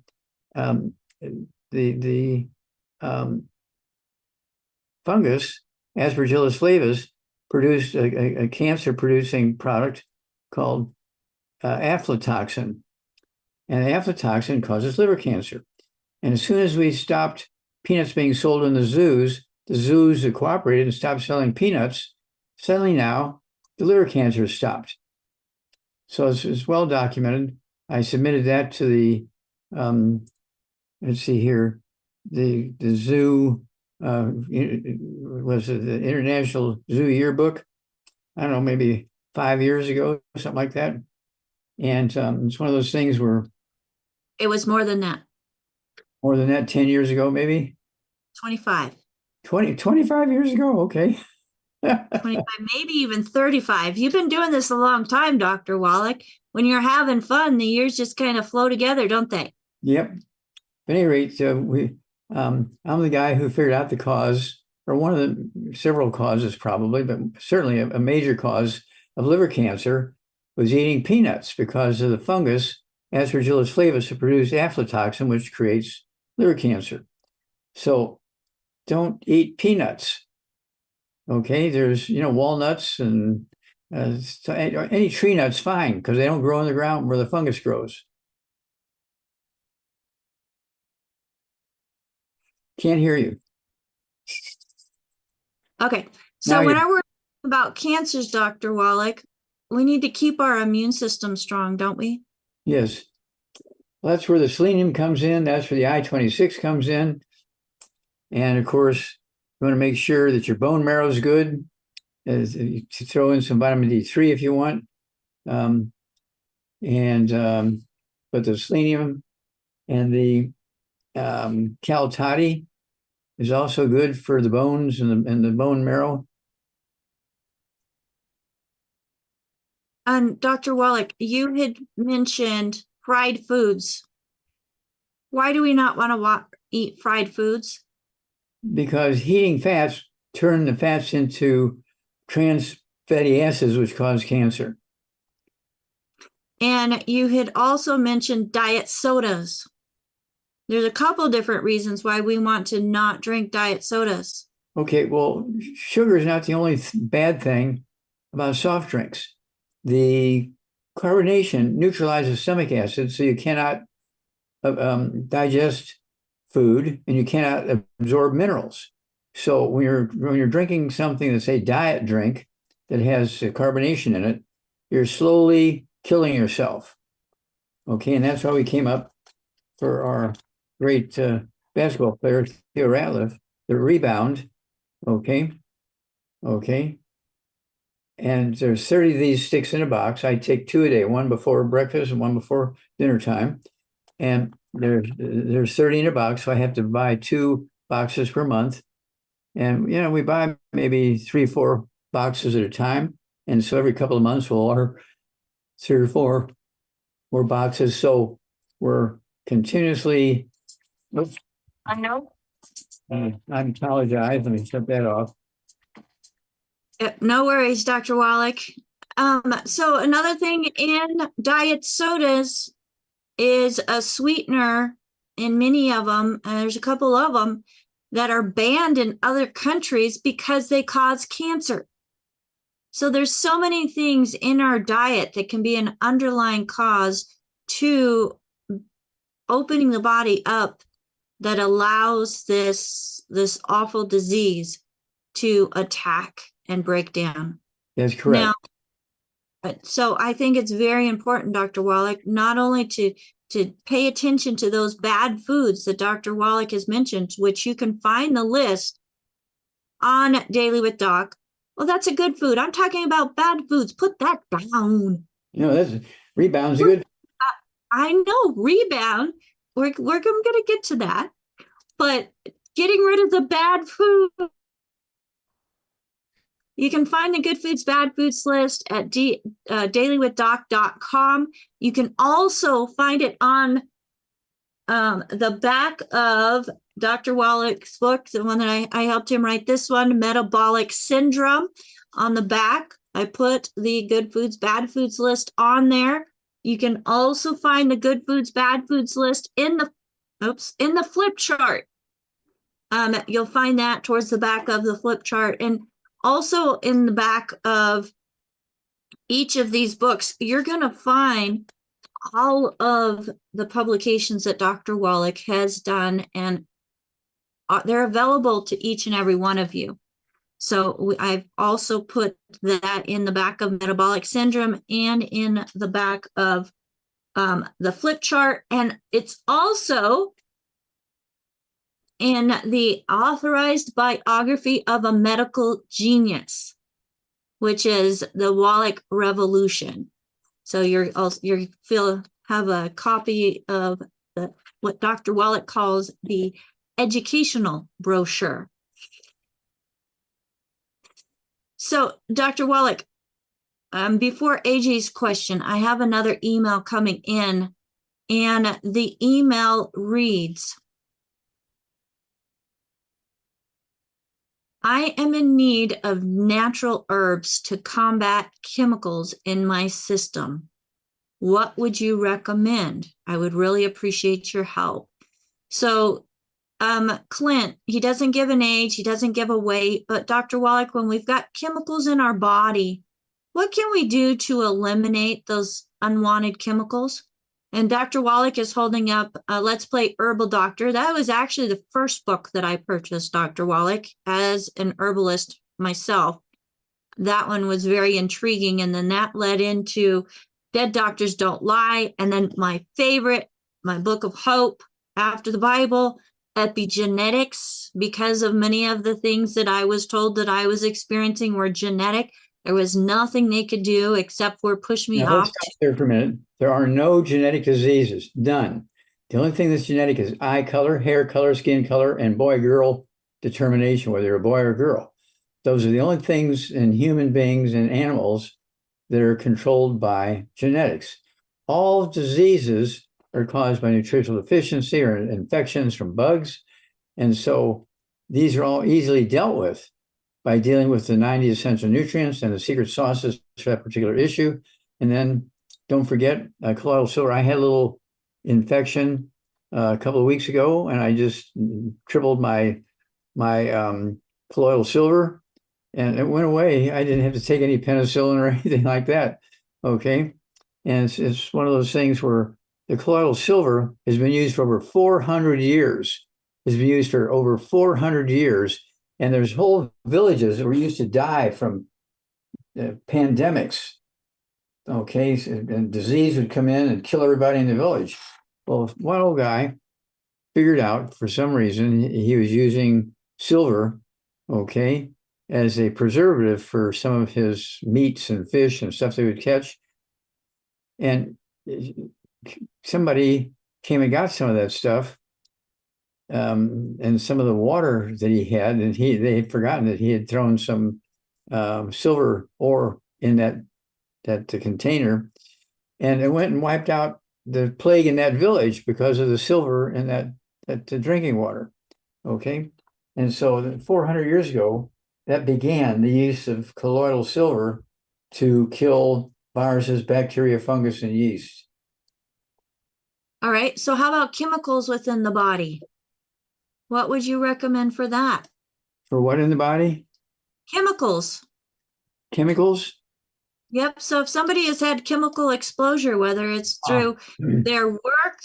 fungus, Aspergillus flavus, produced a cancer-producing product called aflatoxin, and the aflatoxin causes liver cancer. And as soon as we stopped peanuts being sold in the zoos cooperated and stopped selling peanuts. Suddenly now, the liver cancer has stopped. So it's well documented. I submitted that to the, let's see here, the zoo, was it the International Zoo Yearbook? I don't know, maybe 5 years ago, something like that. And it's one of those things where. It was more than that. More than that, 10 years ago, maybe? 25. 25 years ago, okay. 25, maybe even 35. You've been doing this a long time, Dr. Wallach. When you're having fun, the years just kind of flow together, don't they? Yep. At any rate, I'm the guy who figured out the cause, or one of the several causes probably, but certainly a major cause of liver cancer was eating peanuts because of the fungus, Aspergillus flavus, that produced aflatoxin, which creates liver cancer. So don't eat peanuts. Okay, there's, walnuts and any tree nuts, fine, because they don't grow in the ground where the fungus grows. Can't hear you. Okay, so whenever we're talking about cancers, Dr. Wallach, we need to keep our immune system strong, don't we? Yes. Well, that's where the selenium comes in. That's where the I-26 comes in. And of course, you want to make sure that your bone marrow is good. To throw in some vitamin D3 if you want. But the selenium and the cal toddy is also good for the bones and the bone marrow. And Dr. Wallach, you had mentioned fried foods. Why do we not want to eat fried foods? Because heating fats turn the fats into trans fatty acids, which cause cancer. And you had also mentioned diet sodas. There's a couple different reasons why we want to not drink diet sodas. Okay, well, sugar is not the only bad thing about soft drinks. The carbonation neutralizes stomach acid, so you cannot digest food and you cannot absorb minerals. So when you're drinking something that's a diet drink that has carbonation in it, you're slowly killing yourself. Okay, and that's how we came up for our great basketball player, Theo Ratliff, the rebound. Okay. And there's 30 of these sticks in a box. I take 2 a day, one before breakfast and one before dinner time. And there's 30 in a box, so I have to buy 2 boxes per month. And we buy maybe 3-4 boxes at a time. And so every couple of months we'll order 3 or 4 more boxes. So we're continuously. Oops. I know. I apologize. Let me shut that off. No worries, Dr. Wallach. So another thing in diet sodas is a sweetener in many of them, and there's a couple of them that are banned in other countries because they cause cancer. So there's so many things in our diet that can be an underlying cause to opening the body up that allows this awful disease to attack and break down. That's correct. Now, so I think it's very important, Dr. Wallach, not only to pay attention to those bad foods that Dr. Wallach has mentioned, which you can find the list on Daily with Doc. Well, that's a good food. I'm talking about bad foods. Put that down. That's rebound's good. I know, rebound. We're going to get to that. But getting rid of the bad food. You can find the good foods, bad foods list at dailywithdoc.com. You can also find it on the back of Dr. Wallach's book, the one that I helped him write this one, Metabolic Syndrome. On the back, I put the good foods, bad foods list on there. You can also find the good foods, bad foods list in the flip chart. You'll find that towards the back of the flip chart. And also in the back of each of these books, you're going to find all of the publications that Dr. Wallach has done, and they're available to each and every one of you. So I've also put that in the back of Metabolic Syndrome and in the back of the flip chart. And it's also in the Authorized Biography of a Medical Genius, which is the Wallach Revolution. So you'll have a copy of what Dr. Wallach calls the educational brochure. So, Dr. Wallach, before AJ's question, I have another email coming in, and the email reads, I am in need of natural herbs to combat chemicals in my system. What would you recommend? I would really appreciate your help. So, Clint, he doesn't give an age, he doesn't give a weight, but Dr. Wallach, when we've got chemicals in our body, what can we do to eliminate those unwanted chemicals? And Dr. Wallach is holding up Let's Play Herbal Doctor. That was actually the first book that I purchased, Dr. Wallach, as an herbalist myself. That one was very intriguing. And then that led into Dead Doctors Don't Lie. And then my favorite, my book of hope after the Bible, Epigenetics, because of many of the things that I was told that I was experiencing were genetic. There was nothing they could do except for push me Now, off. let's stop there for a minute. There are no genetic diseases, none. The only thing that's genetic is eye color, hair color, skin color, and boy-girl determination, whether you're a boy or girl. Those are the only things in human beings and animals that are controlled by genetics. All diseases are caused by nutritional deficiency or infections from bugs. And so these are all easily dealt with by dealing with the 90 essential nutrients and the secret sauces for that particular issue. And then don't forget colloidal silver. I had a little infection a couple of weeks ago, and I just tripled my colloidal silver, and it went away. I didn't have to take any penicillin or anything like that. Okay, and it's one of those things where the colloidal silver has been used for over 400 years. It's been used for over 400 years, and there's whole villages that were used to die from pandemics. Okay, and disease would come in and kill everybody in the village. Well, one old guy figured out for some reason he was using silver, okay, as a preservative for some of his meats and fish and stuff they would catch. And somebody came and got some of that stuff, and some of the water that he had, and they had forgotten that he had thrown some silver ore in that container, and it went and wiped out the plague in that village because of the silver in that drinking water. Okay, and so 400 years ago, that began the use of colloidal silver to kill viruses, bacteria, fungus, and yeast. All right. So how about chemicals within the body? What would you recommend for that? For what in the body? Chemicals. Chemicals? Yep. So if somebody has had chemical exposure, whether it's through their work,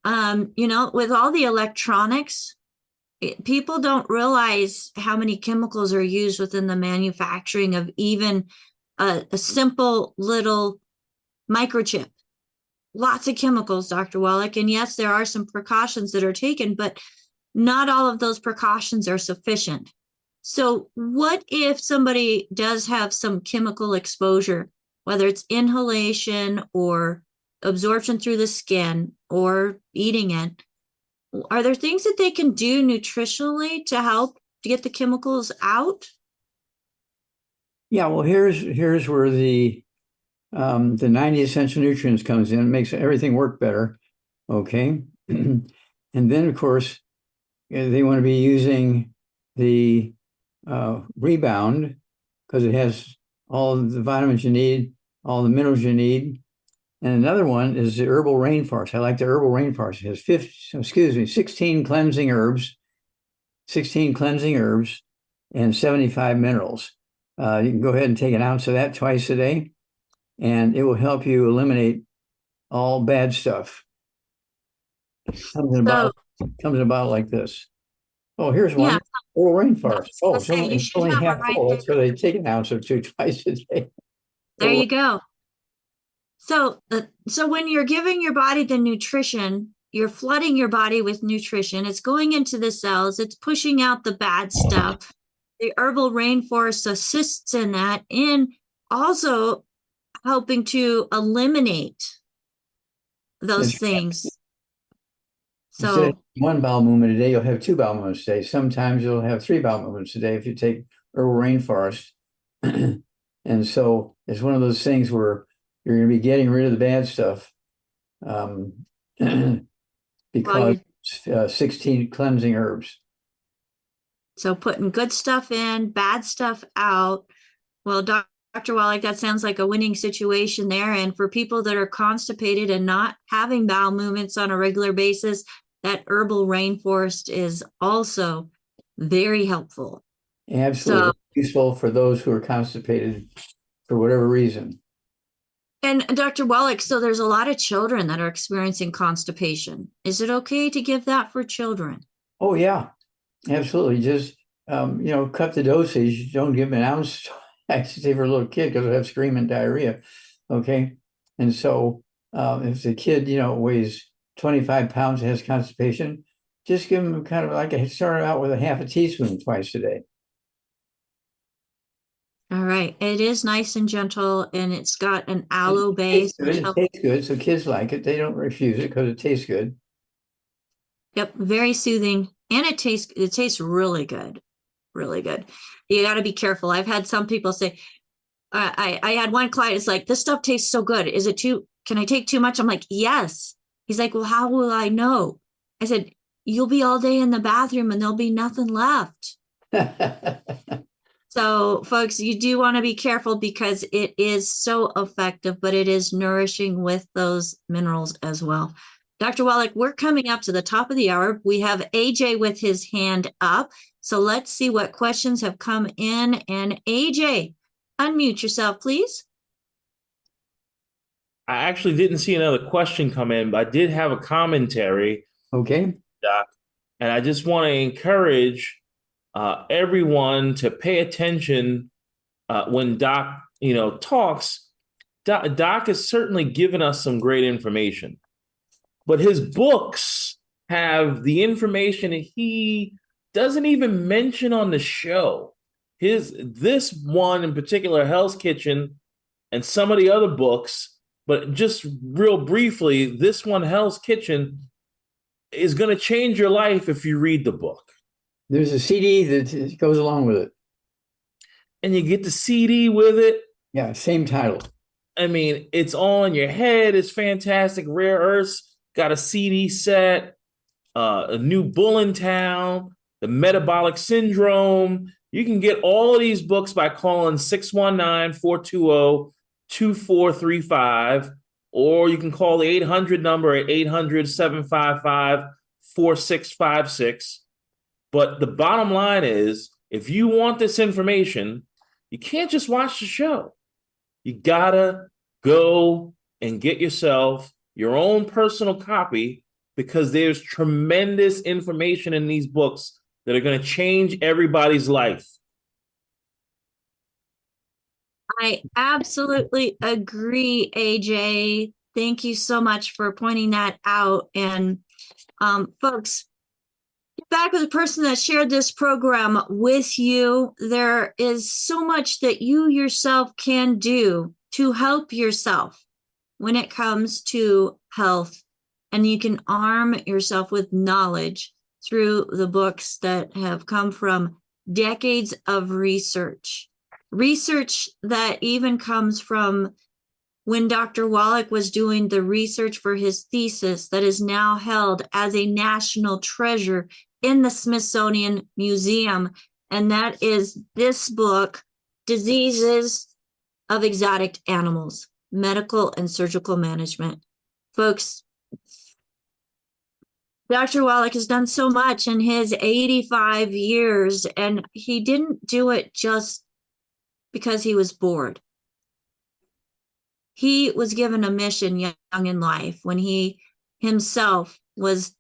with all the electronics, people don't realize how many chemicals are used within the manufacturing of even a simple little microchip. Lots of chemicals, Dr. Wallach. And yes, there are some precautions that are taken, but not all of those precautions are sufficient. So what if somebody does have some chemical exposure, whether it's inhalation or absorption through the skin or eating it? Are there things that they can do nutritionally to help to get the chemicals out? Yeah, well, here's where the 90 essential nutrients comes in. It makes everything work better. Okay. And then, of course, they want to be using the Rebound, because it has all the vitamins you need, all the minerals you need. And another one is the herbal rainforest. I like the herbal rainforest. It has 16 cleansing herbs, and 75 minerals. You can go ahead and take an ounce of that twice a day, and it will help you eliminate all bad stuff. Comes in a bottle like this. Oh, here's one. Herbal rainforest. Oh, it's only half full. That's why they take an ounce or two twice a day. There you go. So when you're giving your body the nutrition, you're flooding your body with nutrition. It's going into the cells. It's pushing out the bad stuff. The herbal rainforest assists in that, and also helping to eliminate those things. So one bowel movement a day, you'll have 2 bowel movements a day. Sometimes you'll have 3 bowel movements a day if you take herbal rainforest. And so it's one of those things where you're going to be getting rid of the bad stuff, because 16 cleansing herbs. So putting good stuff in, bad stuff out. Well, Dr. Wallach, that sounds like a winning situation there. And for people that are constipated and not having bowel movements on a regular basis, that herbal rainforest is also very helpful. Absolutely useful for those who are constipated for whatever reason. And Dr. Wallach, so there's a lot of children that are experiencing constipation. Is it okay to give that for children? Oh, yeah, absolutely. Just, cut the dosage. Don't give them an ounce. Actually, say for a little kid, because they'll have screaming diarrhea. Okay. And so if the kid, weighs 25 pounds and has constipation, just give them kind of like start out with a half a teaspoon twice a day. All right. It is nice and gentle, and it's got an aloe base. It tastes good, so kids like it. They don't refuse it because it tastes good. Yep, very soothing, and it tastes really good, really good. You got to be careful. I've had some people say, I had one client. It's like, this stuff tastes so good. Is it can I take too much? I'm like, yes. He's like, well, how will I know? I said, you'll be all day in the bathroom and there'll be nothing left. So, folks, you do want to be careful because it is so effective, but it is nourishing with those minerals as well. Dr. Wallach, we're coming up to the top of the hour. We have AJ with his hand up. So let's see what questions have come in. And AJ, unmute yourself, please. I actually didn't see another question come in, but I did have a commentary. Okay. Doc, and I just want to encourage everyone to pay attention when Doc, talks. Doc has certainly given us some great information, but his books have the information he doesn't even mention on the show. This one in particular, Hell's Kitchen, and some of the other books, but just real briefly, this one, Hell's Kitchen, is going to change your life if you read the book. There's a CD that goes along with it. And you get the CD with it. Yeah, same title. I mean, it's all in your head. It's fantastic. Rare Earths got a CD set, a new Bull in Town, the Metabolic Syndrome. You can get all of these books by calling 619-420-2435, or you can call the 800 number at 800-755-4656. But the bottom line is, if you want this information, you can't just watch the show. You gotta go and get yourself your own personal copy, because there's tremendous information in these books that are going to change everybody's life. I absolutely agree, AJ. Thank you so much for pointing that out. And folks, get back with the person that shared this program with you. There is so much that you yourself can do to help yourself when it comes to health. And you can arm yourself with knowledge through the books that have come from decades of research that even comes from when Dr. Wallach was doing the research for his thesis that is now held as a national treasure in the Smithsonian Museum. And that is this book, Diseases of Exotic Animals, Medical and Surgical Management. Folks, Dr. Wallach has done so much in his 85 years, and he didn't do it just because he was bored. He was given a mission young in life when he himself was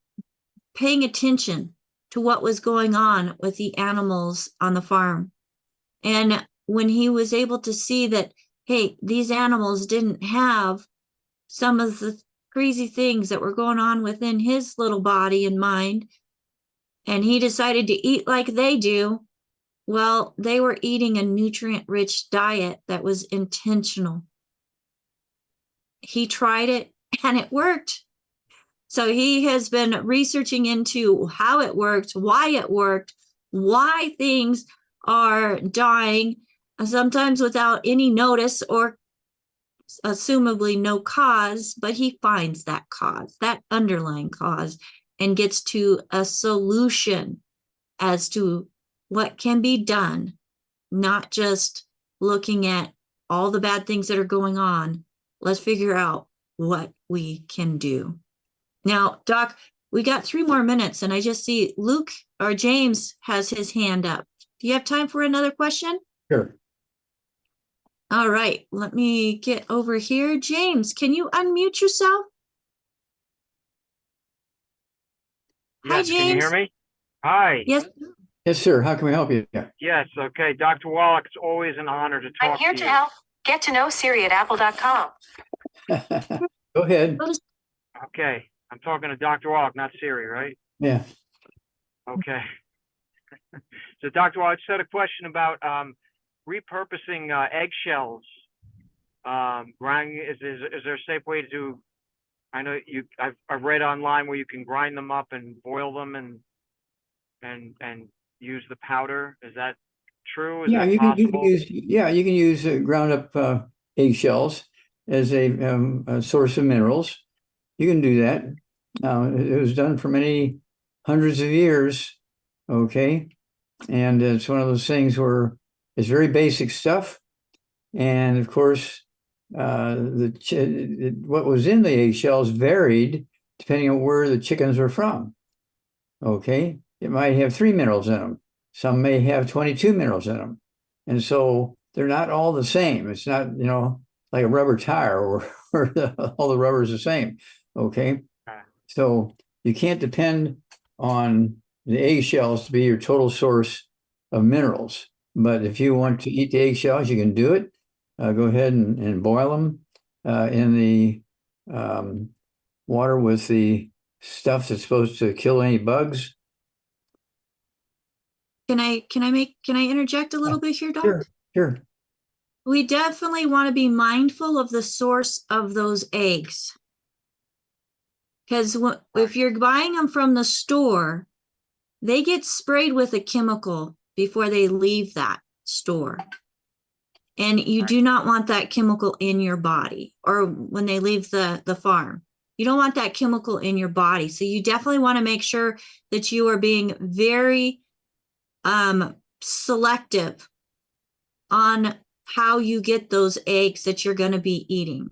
paying attention to what was going on with the animals on the farm. And when he was able to see that, hey, these animals didn't have some of the crazy things that were going on within his little body and mind, and he decided to eat like they do. Well, they were eating a nutrient-rich diet that was intentional. He tried it and it worked. So he has been researching into how it worked, why things are dying, sometimes without any notice or assumably no cause, but he finds that cause, that underlying cause, and gets to a solution as to what can be done, not just looking at all the bad things that are going on. Let's figure out what we can do. Now, Doc, we got 3 more minutes, and I just see Luke or James has his hand up. Do you have time for another question? Sure. All right, let me get over here. James, can you unmute yourself? Yes, Hi, James. can you hear me? Hi. Yes. Yes, sir. How can we help you? Yes, okay. Dr. Wallach, it's always an honor to talk to you. I'm here to help. Get to know Siri at apple.com. Go ahead. Okay, I'm talking to Dr. Wallach, not Siri, right? Yeah. Okay. So, Dr. Wallach, I just had a question about repurposing eggshells. Grinding, is there a safe way to do? I know I've read online where you can grind them up and boil them and use the powder. Is that true? Is Yeah, that possible? you can use ground up eggshells as a source of minerals. You can do that. It was done for many hundreds of years. Okay, and it's one of those things where It's very basic stuff. And of course, what was in the eggshells varied depending on where the chickens were from. Okay, it might have 3 minerals in them. Some may have 22 minerals in them. And so they're not all the same. It's not, like a rubber tire where all the rubber is the same. Okay, so you can't depend on the eggshells to be your total source of minerals. But if you want to eat the eggshells, you can do it. Go ahead and boil them in the water with the stuff that's supposed to kill any bugs. Can I interject a little bit here, Doc? Sure. We definitely want to be mindful of the source of those eggs. Because if you're buying them from the store, they get sprayed with a chemical before they leave that store. And you do not want that chemical in your body, or when they leave the farm. You don't want that chemical in your body. So you definitely want to make sure that you are being very selective on how you get those eggs that you're going to be eating,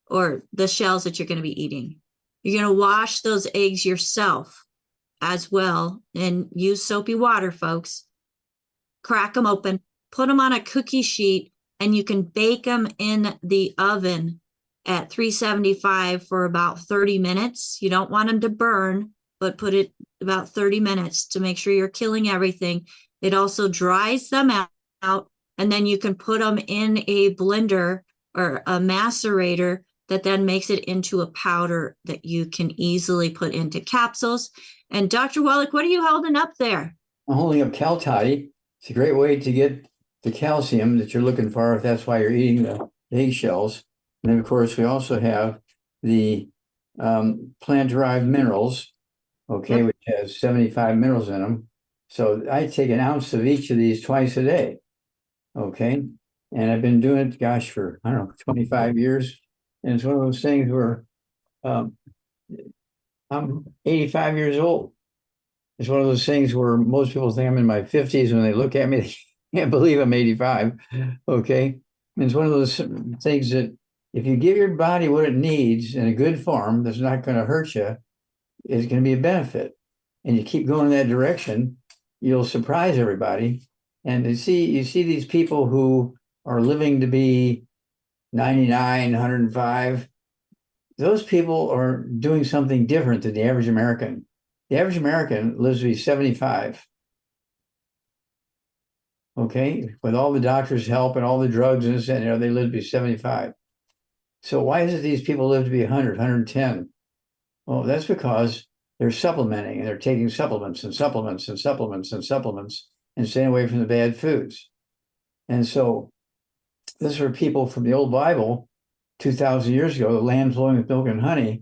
or the shells that you're going to be eating. You're going to wash those eggs yourself as well, and use soapy water, folks. Crack them open, put them on a cookie sheet, and you can bake them in the oven at 375 for about 30 minutes. You don't want them to burn, but put it about 30 minutes to make sure you're killing everything. It also dries them out, and then you can put them in a blender or a macerator that then makes it into a powder that you can easily put into capsules. And Dr. Wallach, what are you holding up there? I'm holding up Cal Toddy. It's a great way to get the calcium that you're looking for if that's why you're eating the eggshells. And then, of course, we also have the plant-derived minerals, okay, which has 75 minerals in them. So I take an ounce of each of these twice a day, okay? And I've been doing it, gosh, for, 25 years. And it's one of those things where I'm 85 years old. It's one of those things where most people think I'm in my 50s. When they look at me, they can't believe I'm 85, okay? And it's one of those things that if you give your body what it needs in a good form that's not going to hurt you, it's going to be a benefit. And you keep going in that direction, you'll surprise everybody. And you see these people who are living to be 99, 105. Those people are doing something different than the average American. The average American lives to be 75. Okay, with all the doctor's help and all the drugs and this and they live to be 75. So why is it these people live to be 100, 110? Well, that's because they're supplementing, and they're taking supplements and supplements and supplements and supplements and staying away from the bad foods. And so this are people from the old Bible, 2,000 years ago, the land flowing with milk and honey.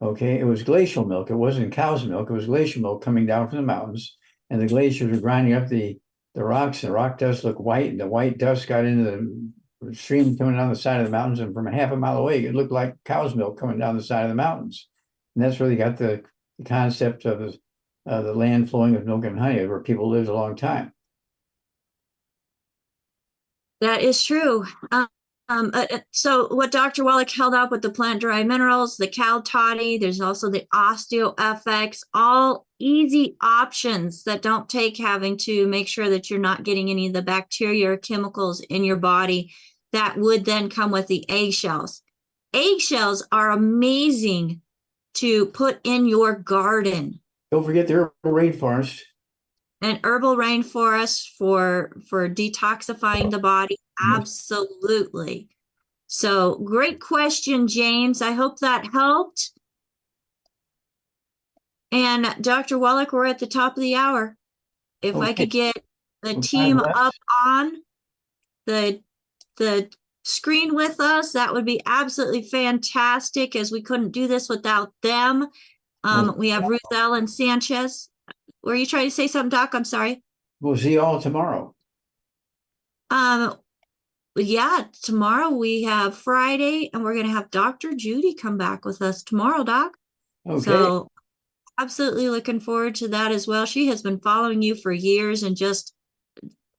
Okay, it was glacial milk. It wasn't cow's milk. It was glacial milk coming down from the mountains, and the glaciers were grinding up the rocks, and the rock dust looked white, and the white dust got into the stream coming down the side of the mountains, and from a half a mile away, it looked like cow's milk coming down the side of the mountains. And that's where they got the concept of the land flowing with milk and honey, where people lived a long time. That is true. So what Dr. Wallach held up with the plant-derived minerals, the Cal Toddy, there's also the Osteo FX, all easy options that don't take having to make sure that you're not getting any of the bacteria or chemicals in your body that would then come with the eggshells. Eggshells are amazing to put in your garden. Don't forget the herbal rainforest. An herbal rainforest for detoxifying the body. Absolutely. So great question, James. I hope that helped. And Dr. Wallach, we're at the top of the hour. If I could get the team up on the screen with us, that would be absolutely fantastic, as we couldn't do this without them. We have Ruth Ellen Sanchez. Were you trying to say something, Doc? I'm sorry. We'll see you all tomorrow. Yeah, tomorrow we have Friday, and we're going to have Dr. Judy come back with us tomorrow, Doc. Okay. So absolutely looking forward to that as well. She has been following you for years and just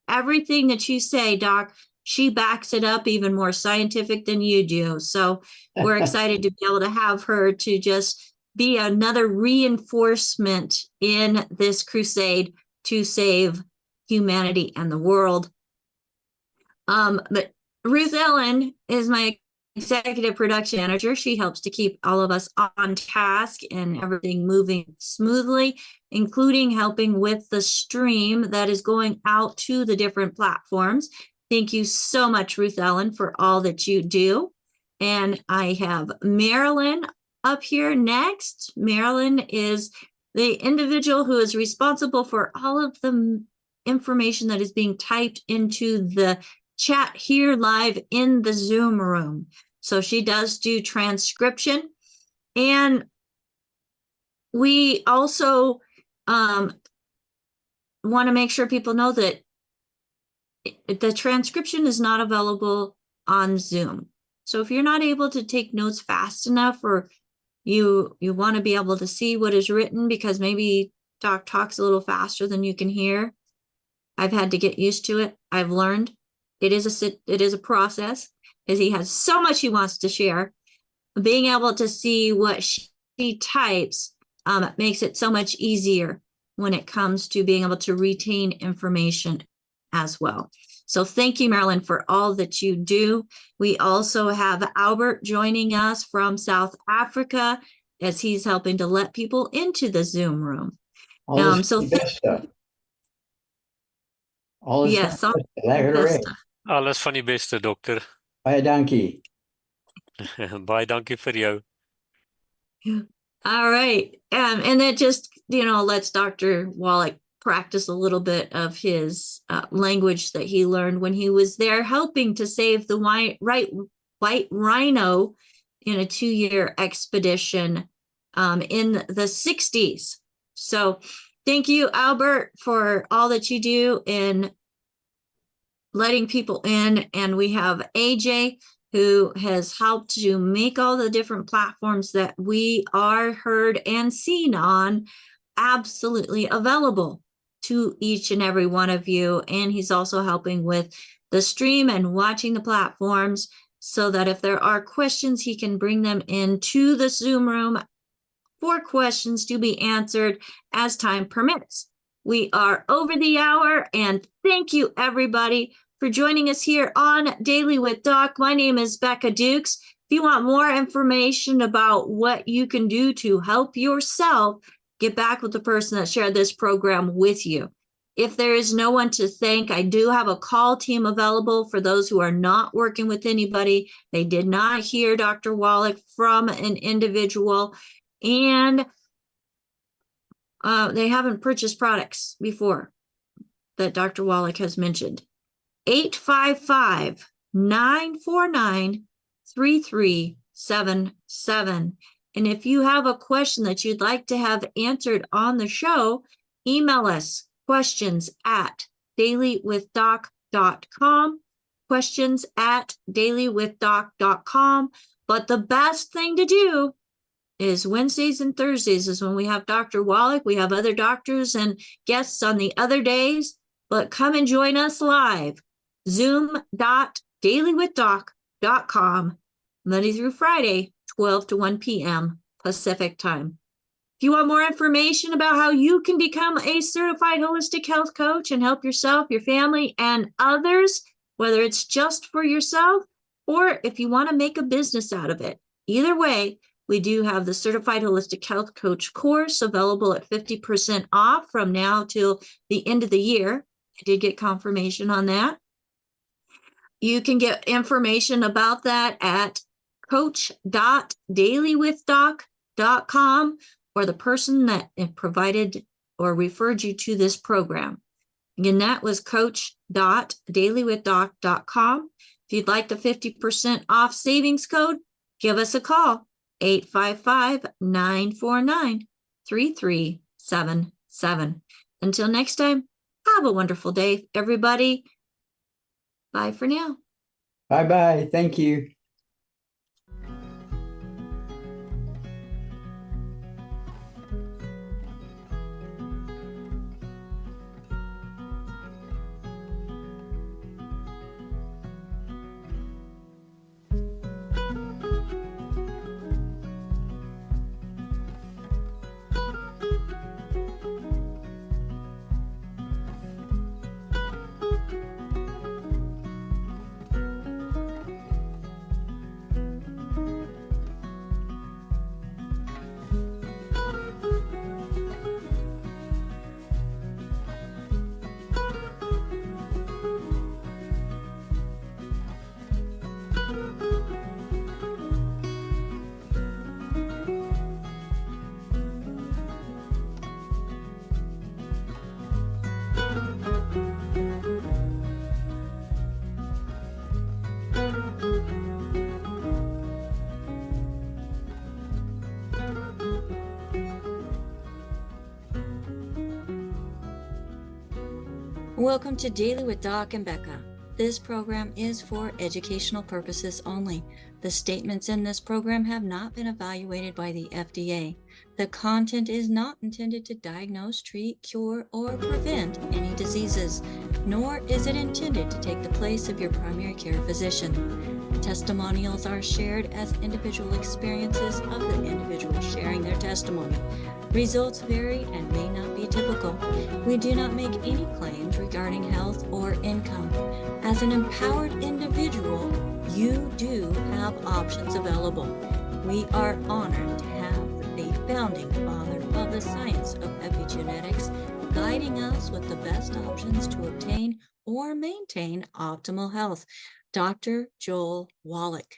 everything that you say, Doc, she backs it up even more scientific than you do. So we're excited to be able to have her to just be another reinforcement in this crusade to save humanity and the world. But Ruth Ellen is my executive production manager. She helps to keep all of us on task and everything moving smoothly, including helping with the stream that is going out to the different platforms. Thank you so much, Ruth Ellen, for all that you do. And I have Marilyn up here next. Marilyn is the individual who is responsible for all of the information that is being typed into the chat here live in the Zoom room. So she does do transcription. And we also want to make sure people know that the transcription is not available on Zoom. So if you're not able to take notes fast enough, or you want to be able to see what is written because maybe Doc talks a little faster than you can hear, I've had to get used to it. I've learned it is a process, as he has so much he wants to share. Being able to see what she types makes it so much easier when it comes to being able to retain information as well. So thank you, Marilyn, for all that you do. We also have Albert joining us from South Africa as he's helping to let people into the Zoom room. Best stuff. Yes, all Lekker best reg. stuff. Alles van die beste, dokter. Baie dankie. Baie dankie vir jou. All right. And that just, lets Dr. Wallach practice a little bit of his language that he learned when he was there helping to save the white rhino in a 2-year expedition in the 60s. So thank you, Albert, for all that you do in letting people in. And we have AJ, who has helped to make all the different platforms that we are heard and seen on absolutely available to each and every one of you. And he's also helping with the stream and watching the platforms so that if there are questions, he can bring them into the Zoom room for questions to be answered as time permits. We are over the hour, and thank you, everybody, for joining us here on Daily with Doc. My name is Becca Dukes. If you want more information about what you can do to help yourself, get back with the person that shared this program with you. If there is no one to thank, I do have a call team available for those who are not working with anybody. They did not hear Dr. Wallach from an individual, and they haven't purchased products before that Dr. Wallach has mentioned. 855-949-3377. And if you have a question that you'd like to have answered on the show, email us questions@dailywithdoc.com, questions@dailywithdoc.com. But the best thing to do is Wednesdays and Thursdays is when we have Dr. Wallach. We have other doctors and guests on the other days, but come and join us live. Zoom.dailywithdoc.com, Monday through Friday, 12 to 1 p.m. Pacific time. If you want more information about how you can become a certified holistic health coach and help yourself, your family, and others, whether it's just for yourself or if you want to make a business out of it, either way, we do have the Certified Holistic Health Coach course available at 50% off from now till the end of the year. I did get confirmation on that. You can get information about that at coach.dailywithdoc.com or the person that provided or referred you to this program. Again, that was coach.dailywithdoc.com. If you'd like the 50% off savings code, give us a call, 855-949-3377. Until next time, have a wonderful day, everybody. Bye for now. Bye-bye. Thank you. Welcome to Daily with Doc and Becca. This program is for educational purposes only. The statements in this program have not been evaluated by the FDA. The content is not intended to diagnose, treat, cure, or prevent any diseases, nor is it intended to take the place of your primary care physician. Testimonials are shared as individual experiences of the individual sharing their testimony. Results vary and may not be typical. We do not make any claims regarding health or income. As an empowered individual, you do have options available. We are honored to have the founding father of the science of epigenetics guiding us with the best options to obtain or maintain optimal health, Dr. Joel Wallach.